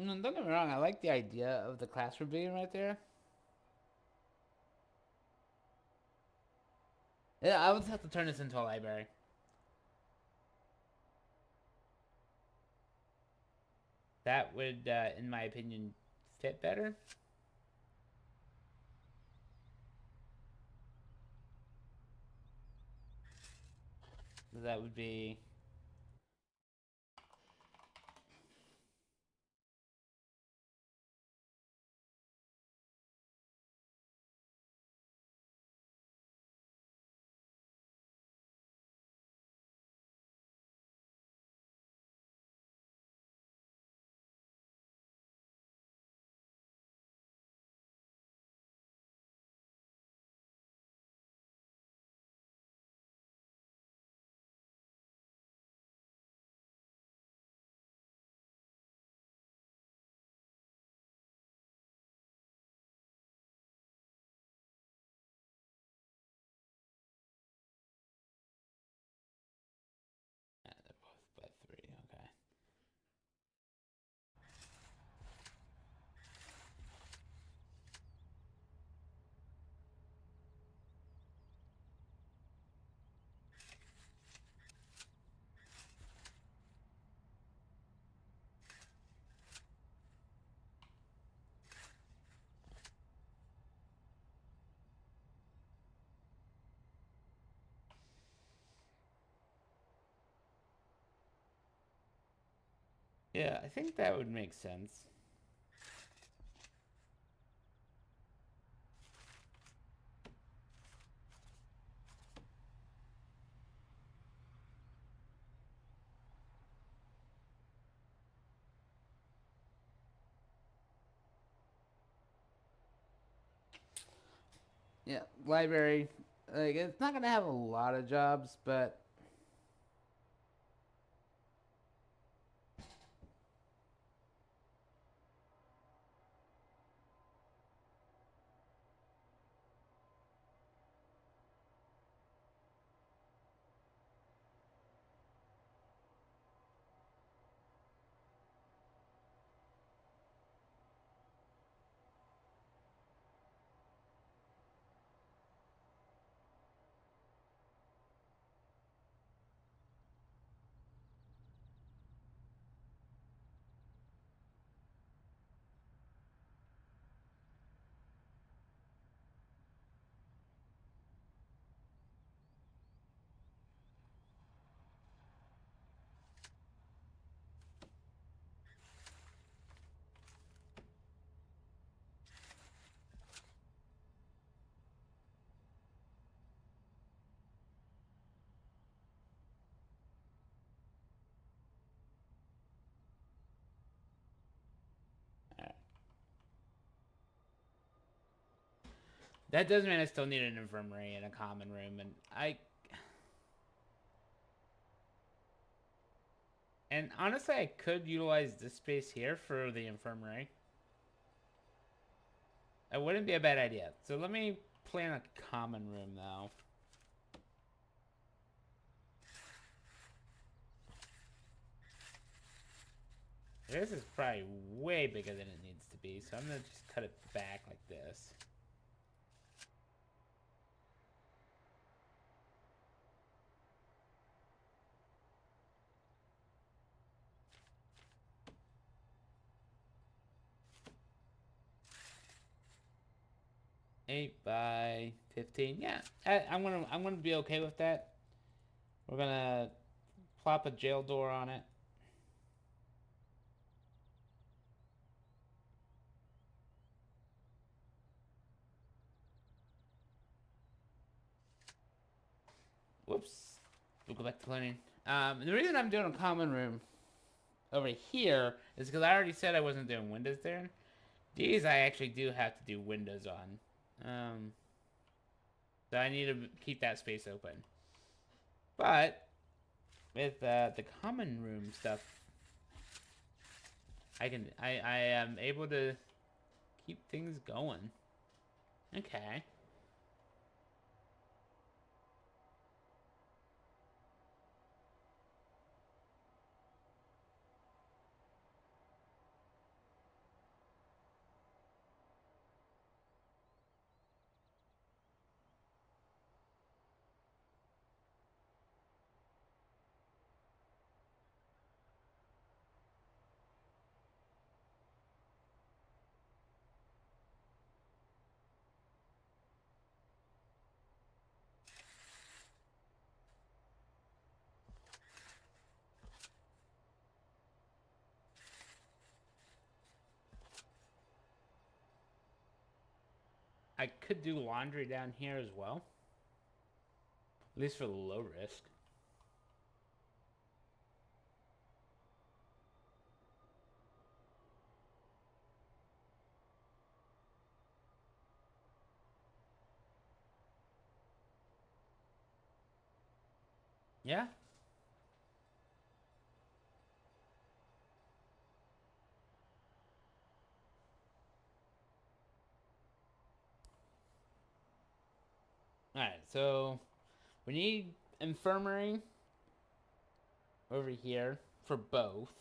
Don't get me wrong, I like the idea of the classroom being right there. Yeah, I would have to turn this into a library. That would, in my opinion, fit better. That would be. They're both by 3. Okay. Yeah, I think that would make sense. Yeah, library. Like, it's not gonna have a lot of jobs, but that does mean I still need an infirmary and a common room, and honestly, I could utilize this space here for the infirmary. That wouldn't be a bad idea. So let me plan a common room though. This is probably way bigger than it needs to be, so I'm gonna just cut it back like this. Eight by 15. Yeah, I'm gonna be okay with that. We're gonna plop a jail door on it. Whoops. We'll go back to cleaning. The reason I'm doing a common room over here is because I already said I wasn't doing windows there. These I actually do have to do windows on. So I need to keep that space open. But with the common room stuff, I am able to keep things going. Okay. I could do laundry down here as well. At least for the low risk. Yeah. Alright, so we need infirmary over here for both.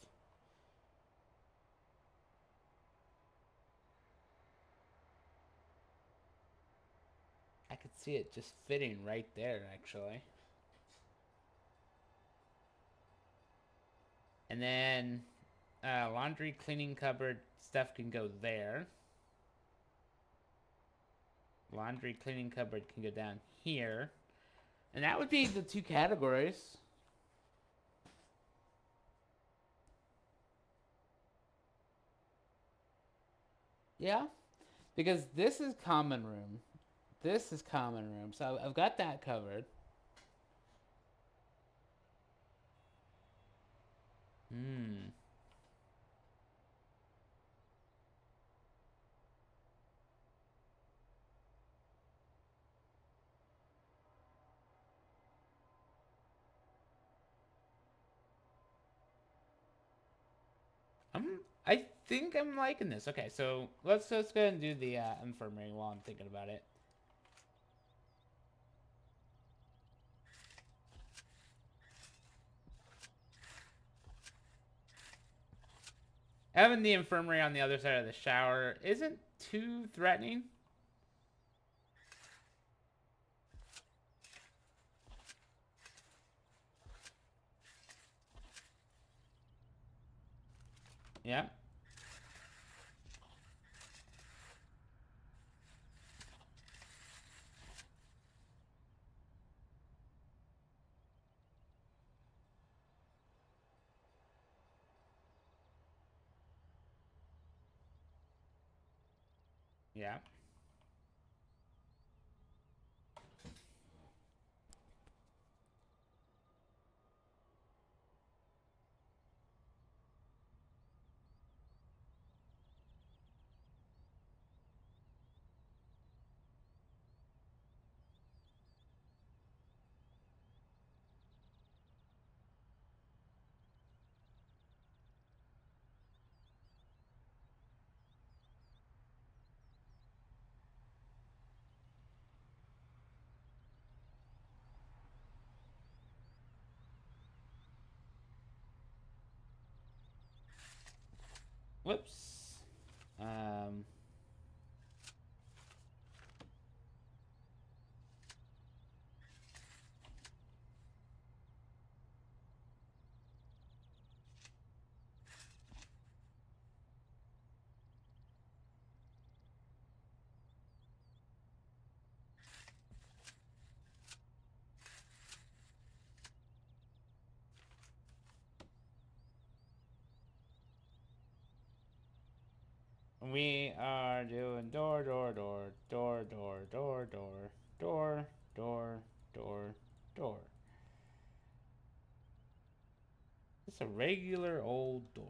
I could see it just fitting right there, actually. And then laundry, cleaning cupboard, stuff can go there. Laundry, cleaning cupboard can go down here. And that would be the two categories. Yeah, because this is common room. This is common room. So I've got that covered. Hmm. I think I'm liking this. Okay, so let's go ahead and do the infirmary while I'm thinking about it. Having the infirmary on the other side of the shower isn't too threatening. Yeah. Yeah. Whoops. Um. We are doing door, door, door, door, door, door, door, door, door, door, door. It's a regular old door.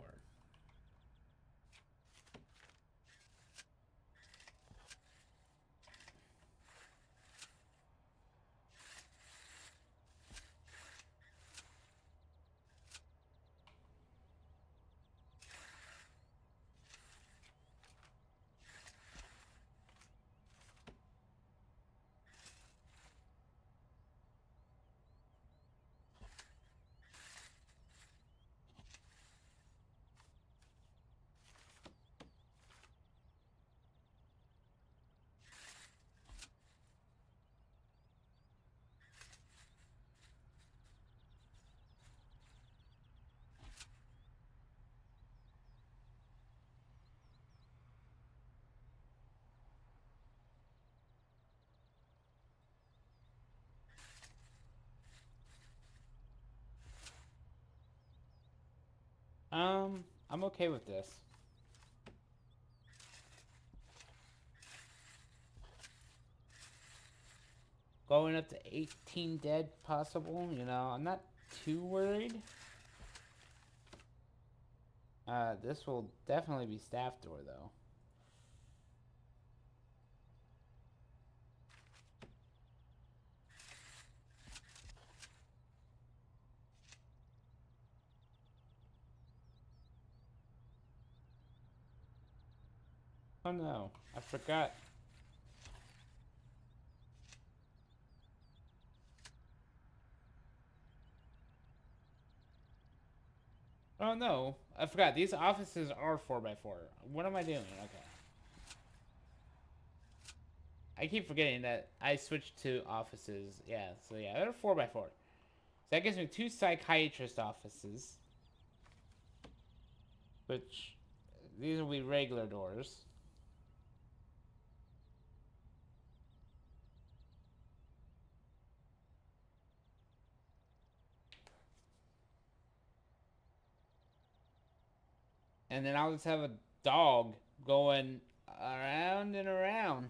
I'm okay with this. going up to 18 dead possible. You know, I'm not too worried. This will definitely be staff door though. Oh no, I forgot. Oh no, I forgot. These offices are 4x4. What am I doing? Okay. I keep forgetting that I switched to offices. Yeah, so yeah, they're 4x4. So that gives me 2 psychiatrist offices. Which, these will be regular doors. And then I'll just have a dog going around and around.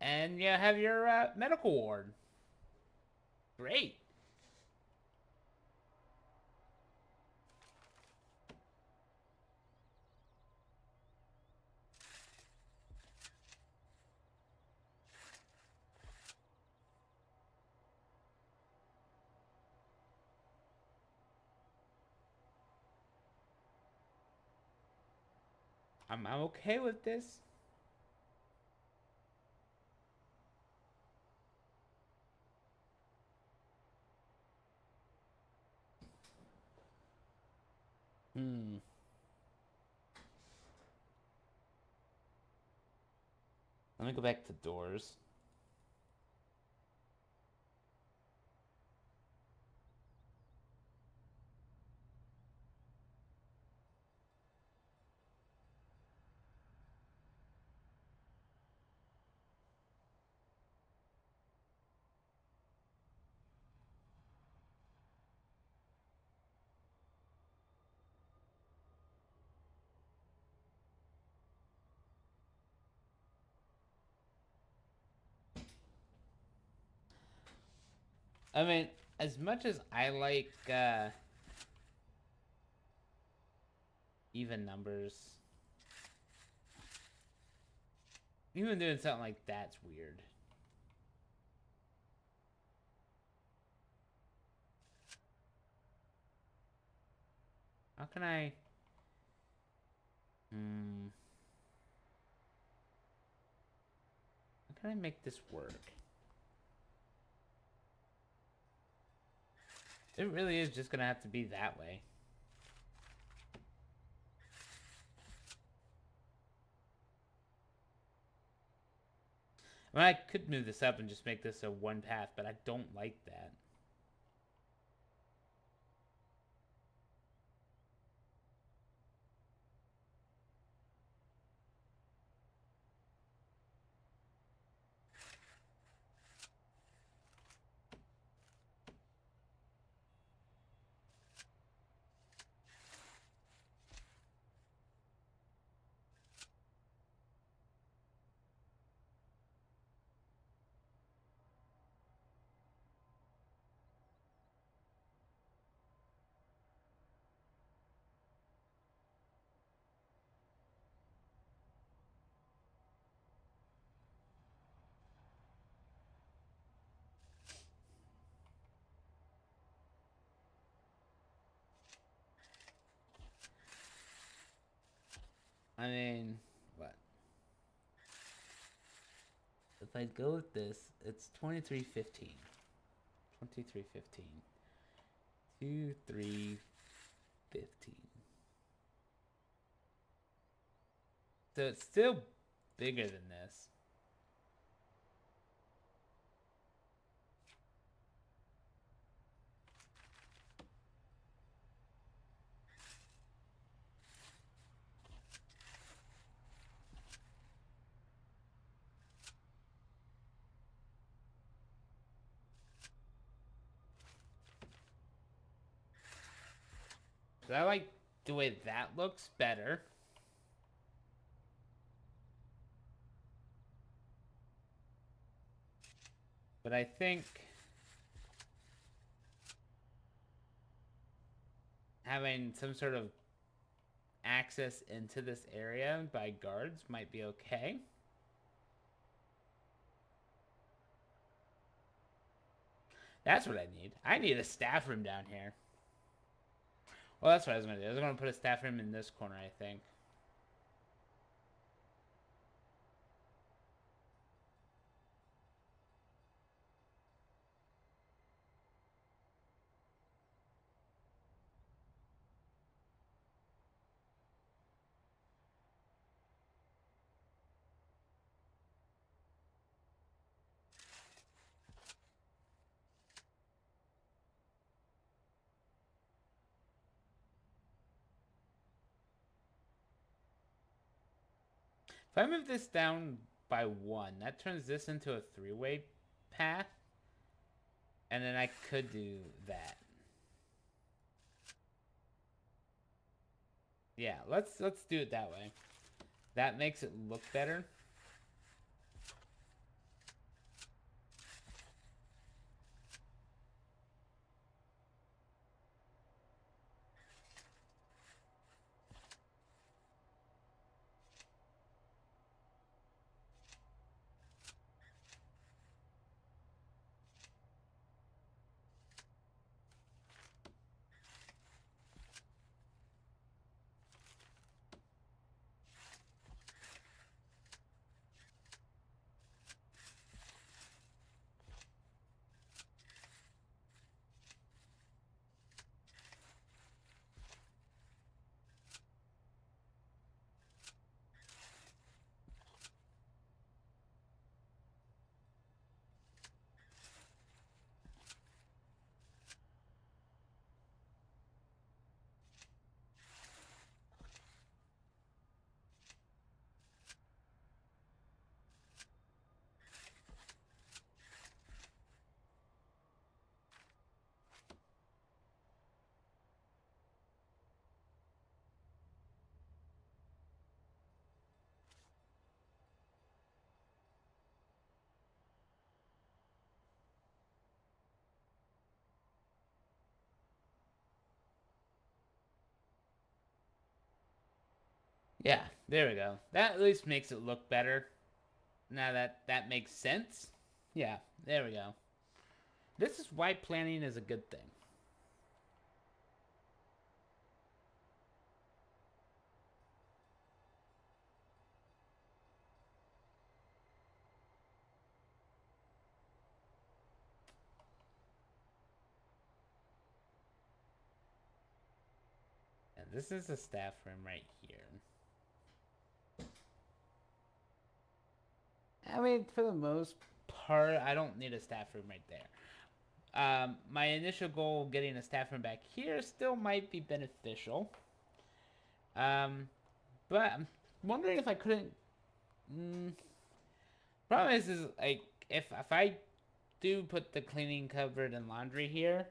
And you have your medical ward. Great. I'm okay with this. Hmm. Let me go back to doors. I mean, as much as I like even numbers, even doing something like that's weird. How can I? Hmm. How can I make this work? It really is just gonna have to be that way. I mean, I could move this up and just make this a one path, but I don't like that. I mean, what? If I go with this, it's 2315. 2315. 2315. So it's still bigger than this. So I like the way that looks better. But I think having some sort of access into this area by guards might be okay. That's what I need. I need a staff room down here. Well, that's what I was going to do. I was going to put a staff room in this corner, I think. If I move this down by one, that turns this into a three-way path. And then I could do that. Yeah, let's do it that way. That makes it look better. Yeah, there we go. That at least makes it look better. Now that makes sense. Yeah, there we go. This is why planning is a good thing. And this is the staff room right here. I mean, for the most part, I don't need a staff room right there. My initial goal, getting a staff room back here, still might be beneficial. But I'm wondering if I couldn't. Problem is like if I do put the cleaning cupboard and laundry here,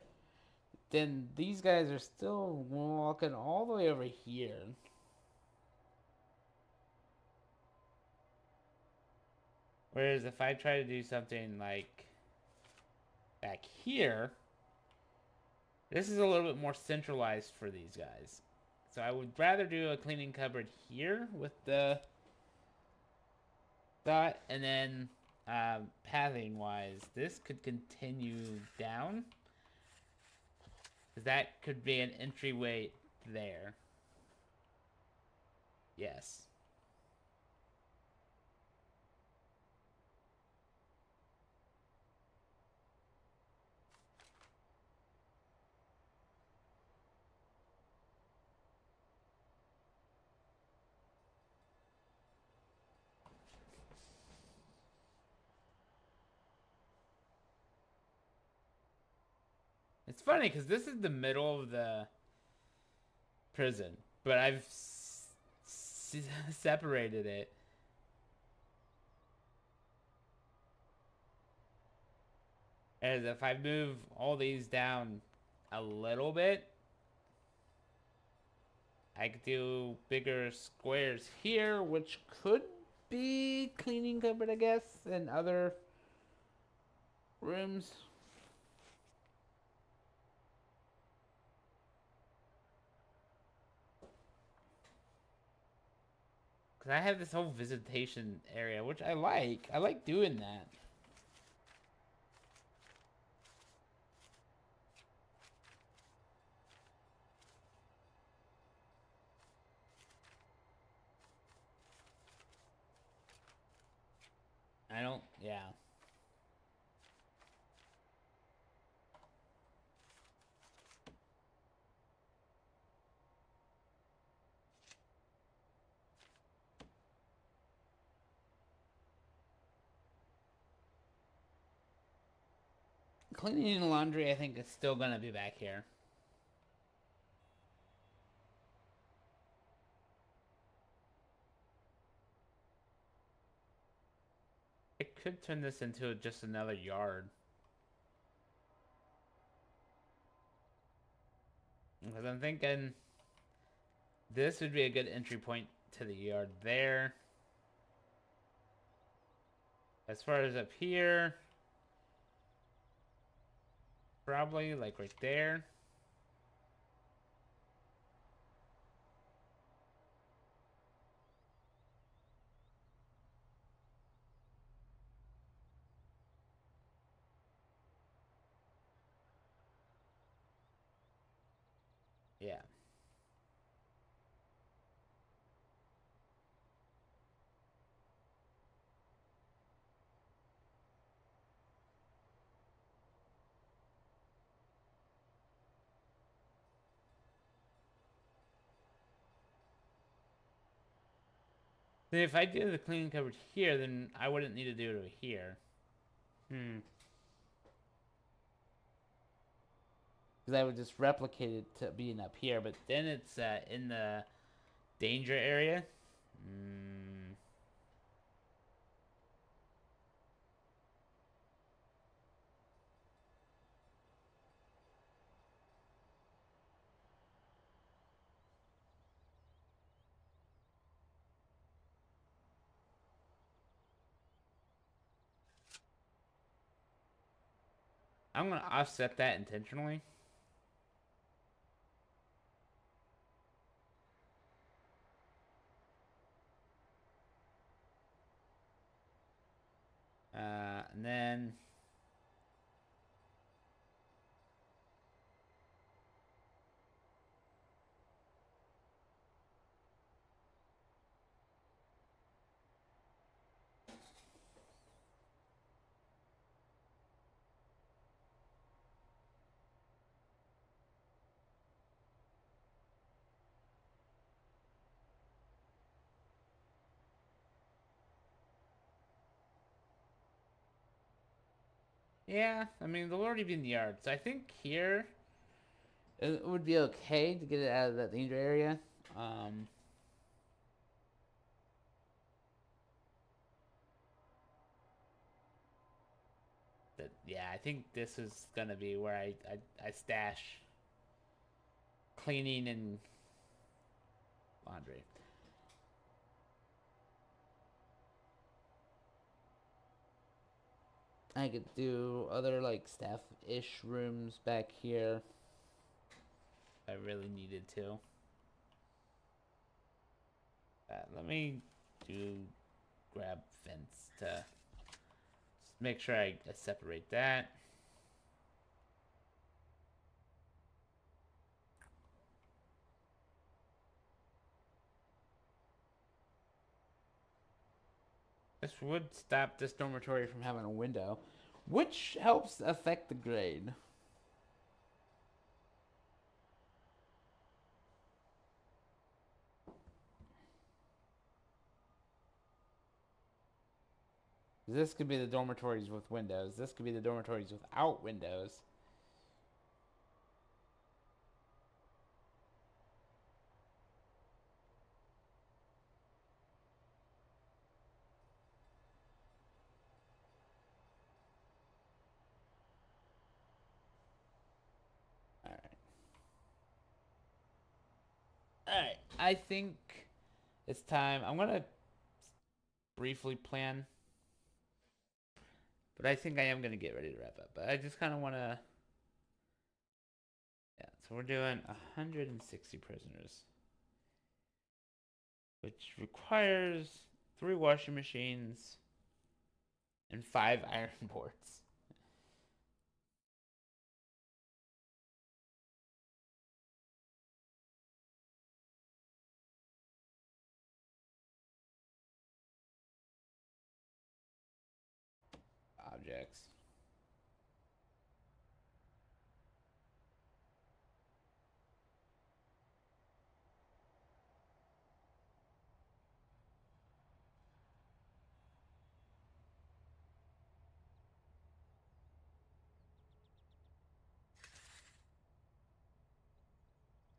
then these guys are still walking all the way over here. Whereas if I try to do something like back here, this is a little bit more centralized for these guys. So I would rather do a cleaning cupboard here with the dot, and then pathing wise, this could continue down. Because that could be an entryway there. Yes. It's funny because this is the middle of the prison, but I've separated it. As if I move all these down a little bit, I could do bigger squares here, which could be cleaning cupboard, I guess, and other rooms. Because I have this whole visitation area, which I like. I like doing that. I don't, yeah. Cleaning and laundry, I think, is still going to be back here. I could turn this into just another yard. Because I'm thinking this would be a good entry point to the yard there. As far as up here, probably like right there. Yeah. Then if I did the cleaning cupboard here, then I wouldn't need to do it over here. Because I would just replicate it to being up here, but then it's in the danger area. I'm going to offset that intentionally. And then yeah, I mean, they'll already be in the yard. So I think here it would be okay to get it out of that danger area. Um, yeah, I think this is going to be where I stash cleaning and laundry. I could do other like staff-ish rooms back here if I really needed to. Let me do grab fence to make sure I separate that. This would stop this dormitory from having a window, which helps affect the grade. This could be the dormitories with windows. This could be the dormitories without windows. All right. All right. I think it's time. I'm gonna briefly plan But I think I am going to get ready to wrap up. But I just kind of want to. Yeah, so we're doing 160 prisoners, which requires 3 washing machines and 5 iron boards. Objects.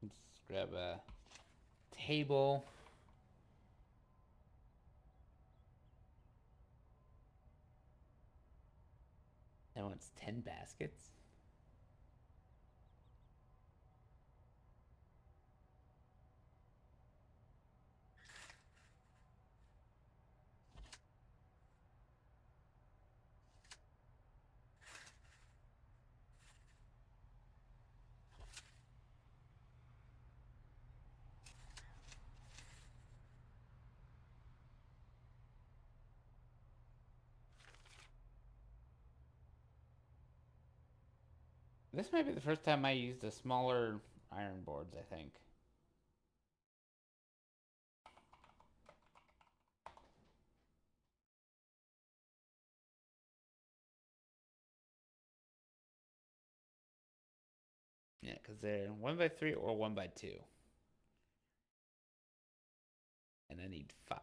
Let's grab a table. That wants 10 baskets. This might be the first time I used the smaller iron boards, I think. Yeah, because they're 1x3 or 1x2. And I need 5.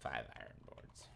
5 iron boards.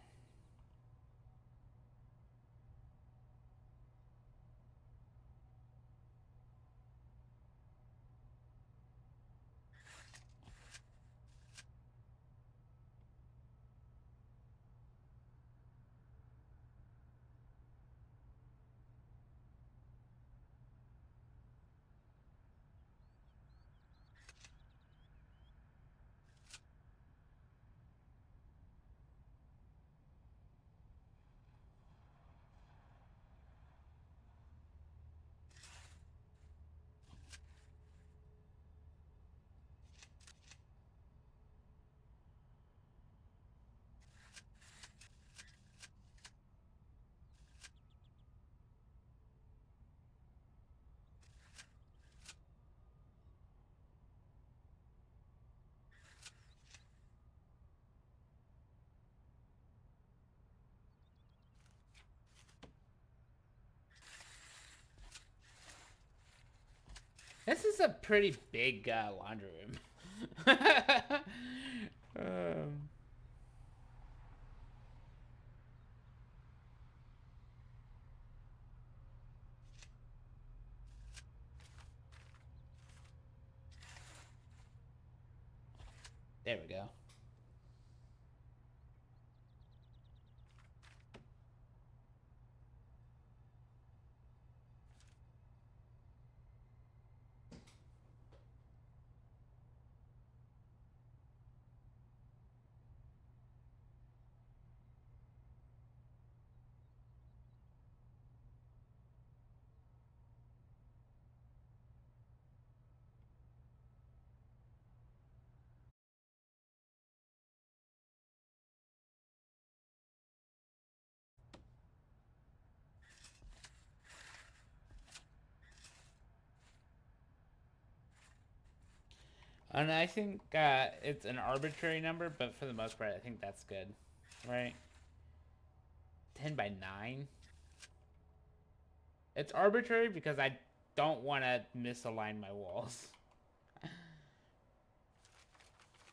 This is a pretty big laundry room. um, there we go. And I think it's an arbitrary number, but for the most part, I think that's good, right? 10 by 9. It's arbitrary because I don't want to misalign my walls.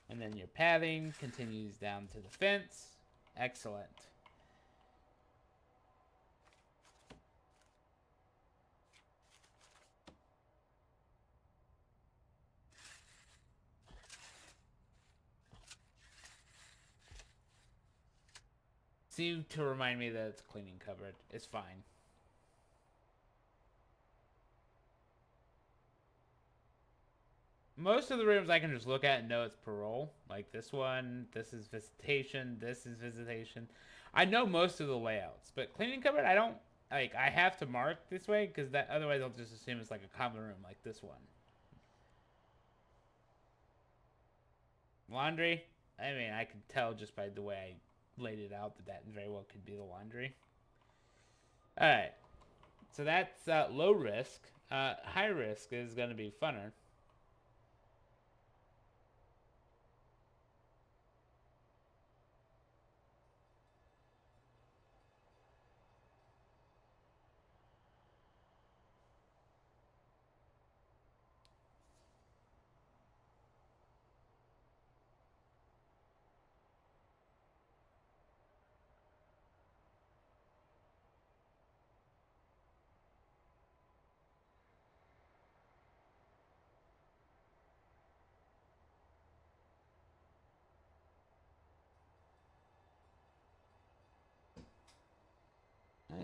And then your pathing continues down to the fence. Excellent. Seem to remind me that it's cleaning cupboard. It's fine. Most of the rooms I can just look at and know it's parole. Like this one, this is visitation, this is visitation. I know most of the layouts, but cleaning cupboard, I don't like. I have to mark this way because that otherwise I'll just assume it's like a common room, like this one. Laundry. I mean, I can tell just by the way I laid it out that that very well could be the laundry. All right, so that's low risk. High risk is going to be funner.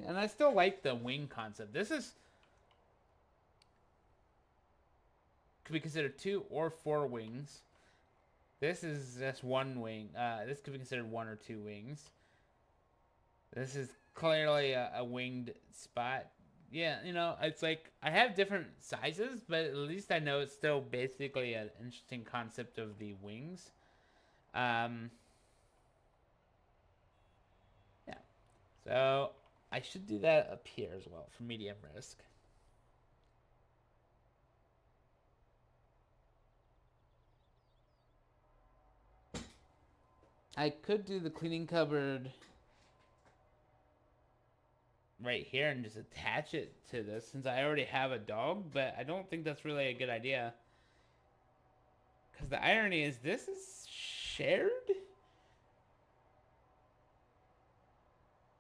And I still like the wing concept. This is could be considered 2 or 4 wings. This is just one wing. This could be considered 1 or 2 wings. This is clearly a winged spot. Yeah, you know, it's like I have different sizes, but at least I know it's still basically an interesting concept of the wings. Um, yeah. So I should do that up here as well for medium risk. I could do the cleaning cupboard right here and just attach it to this since I already have a dog, but I don't think that's really a good idea. Because the irony is this is shared?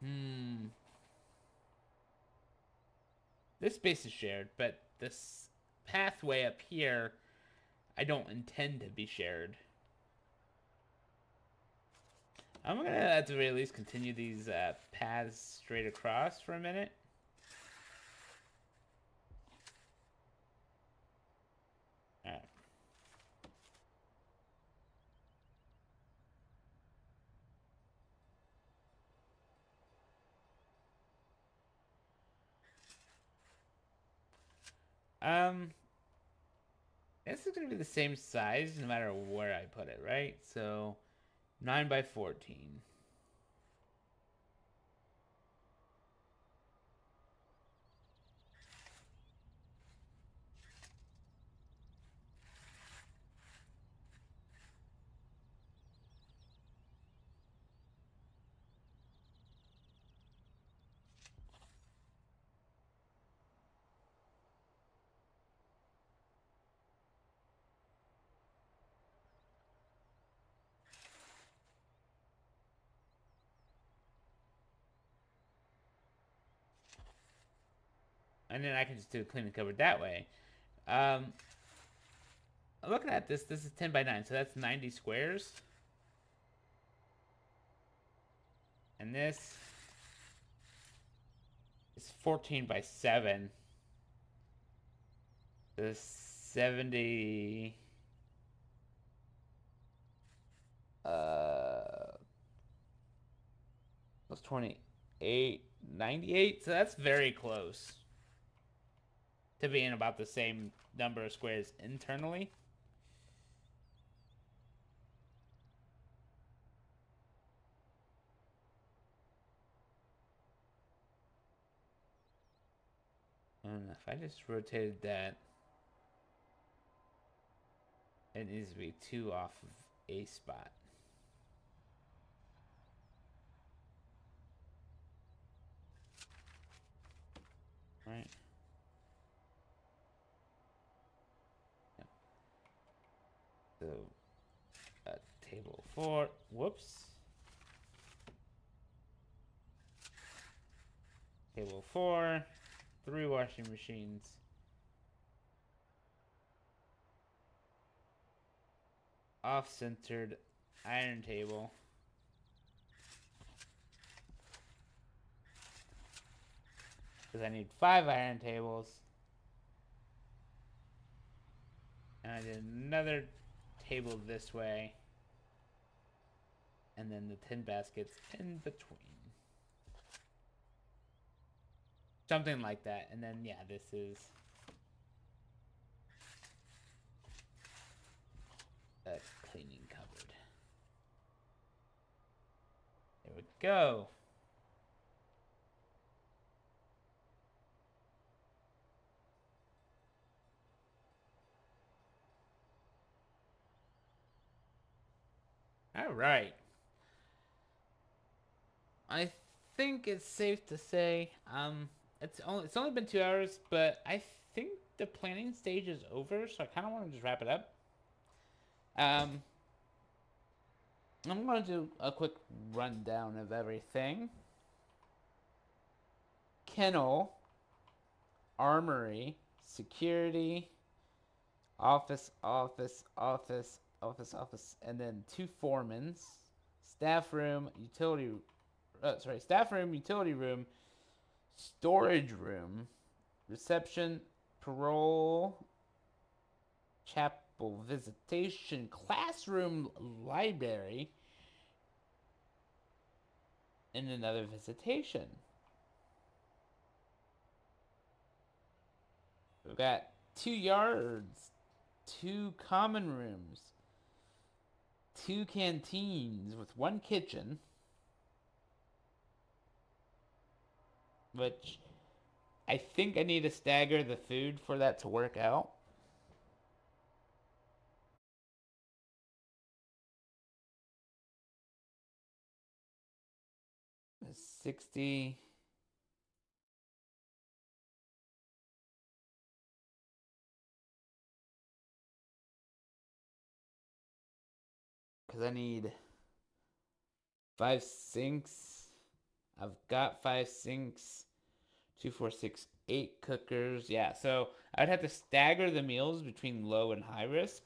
Hmm. This space is shared, but this pathway up here, I don't intend to be shared. I'm gonna at the very least continue these paths straight across for a minute. Alright. Um, this is gonna be the same size no matter where I put it, right? So 9 by 14. And then I can just do a cleaning cupboard that way. Um, looking at this, this is 10 by 9, so that's 90 squares. And this is 14 by 7. So 70. That's 28, 98. So that's very close to being about the same number of squares internally. And if I just rotated that, It needs to be 2 off of a spot. Right? Yep. So, table 4. Whoops. Table 4. 3 washing machines. Off-centered iron table. Because I need 5 iron tables. And I did another table this way. And then the 10 baskets in between. Something like that. And then, yeah, this is a cleaning cupboard. There we go. All right. I think it's safe to say it's only been 2 hours, but I think the planning stage is over, so I kind of want to just wrap it up. Um, I'm going to do a quick rundown of everything. Kennel, armory, security, office, and then 2 foremans, staff room, staff room, utility room, storage room, reception, parole, chapel, visitation, classroom, library, and another visitation. We've got 2 yards, 2 common rooms, 2 canteens with 1 kitchen, which I think I need to stagger the food for that to work out. It's 60. Because I need 5 sinks. I've got 5 sinks. 2, 4, 6, 8 cookers. Yeah, so I'd have to stagger the meals between low and high risk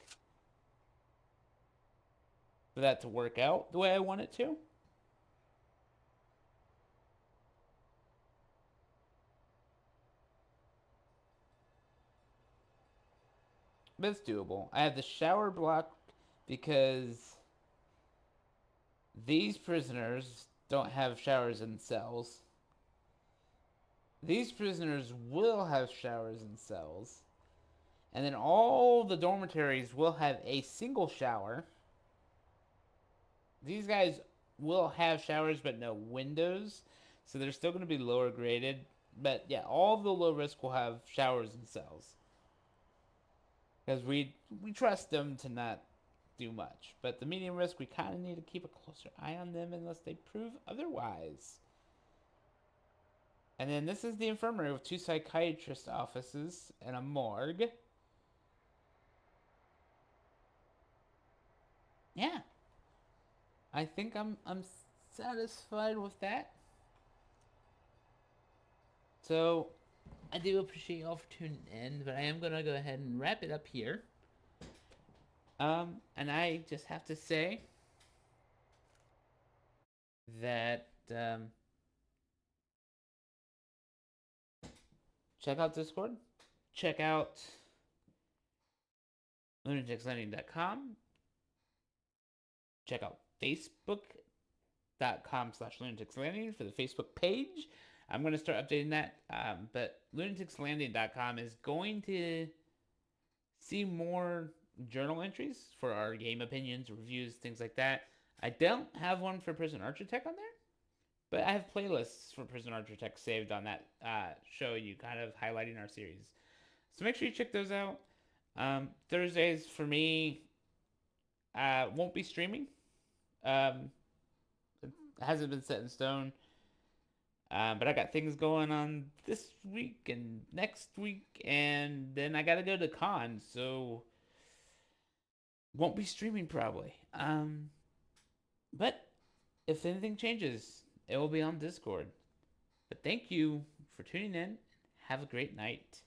for that to work out the way I want it to. But it's doable. I have the shower block because these prisoners don't have showers in cells. These prisoners will have showers in cells. And then all the dormitories will have a single shower. These guys will have showers but no windows. So they're still going to be lower graded. But yeah, all the low risk will have showers in cells. Because we trust them to not do much. But the medium risk, we kind of need to keep a closer eye on them unless they prove otherwise. And then this is the infirmary with 2 psychiatrist offices and a morgue. Yeah, I think I'm satisfied with that. So I do appreciate y'all for tuning in, but I am gonna go ahead and wrap it up here. And I just have to say that check out Discord, check out lunaticslanding.com, check out facebook.com/lunaticslanding for the Facebook page. I'm going to start updating that, but lunaticslanding.com is going to see more journal entries for our game opinions, reviews, things like that. I don't have one for Prison Architect on there, but I have playlists for Prison Architect saved on that show you, kind of highlighting our series. So make sure you check those out. Thursdays for me, Won't be streaming. Um, it hasn't been set in stone. But I got things going on this week and next week, and then I gotta go to con, so won't be streaming probably. But if anything changes, it will be on Discord. But thank you for tuning in. Have a great night.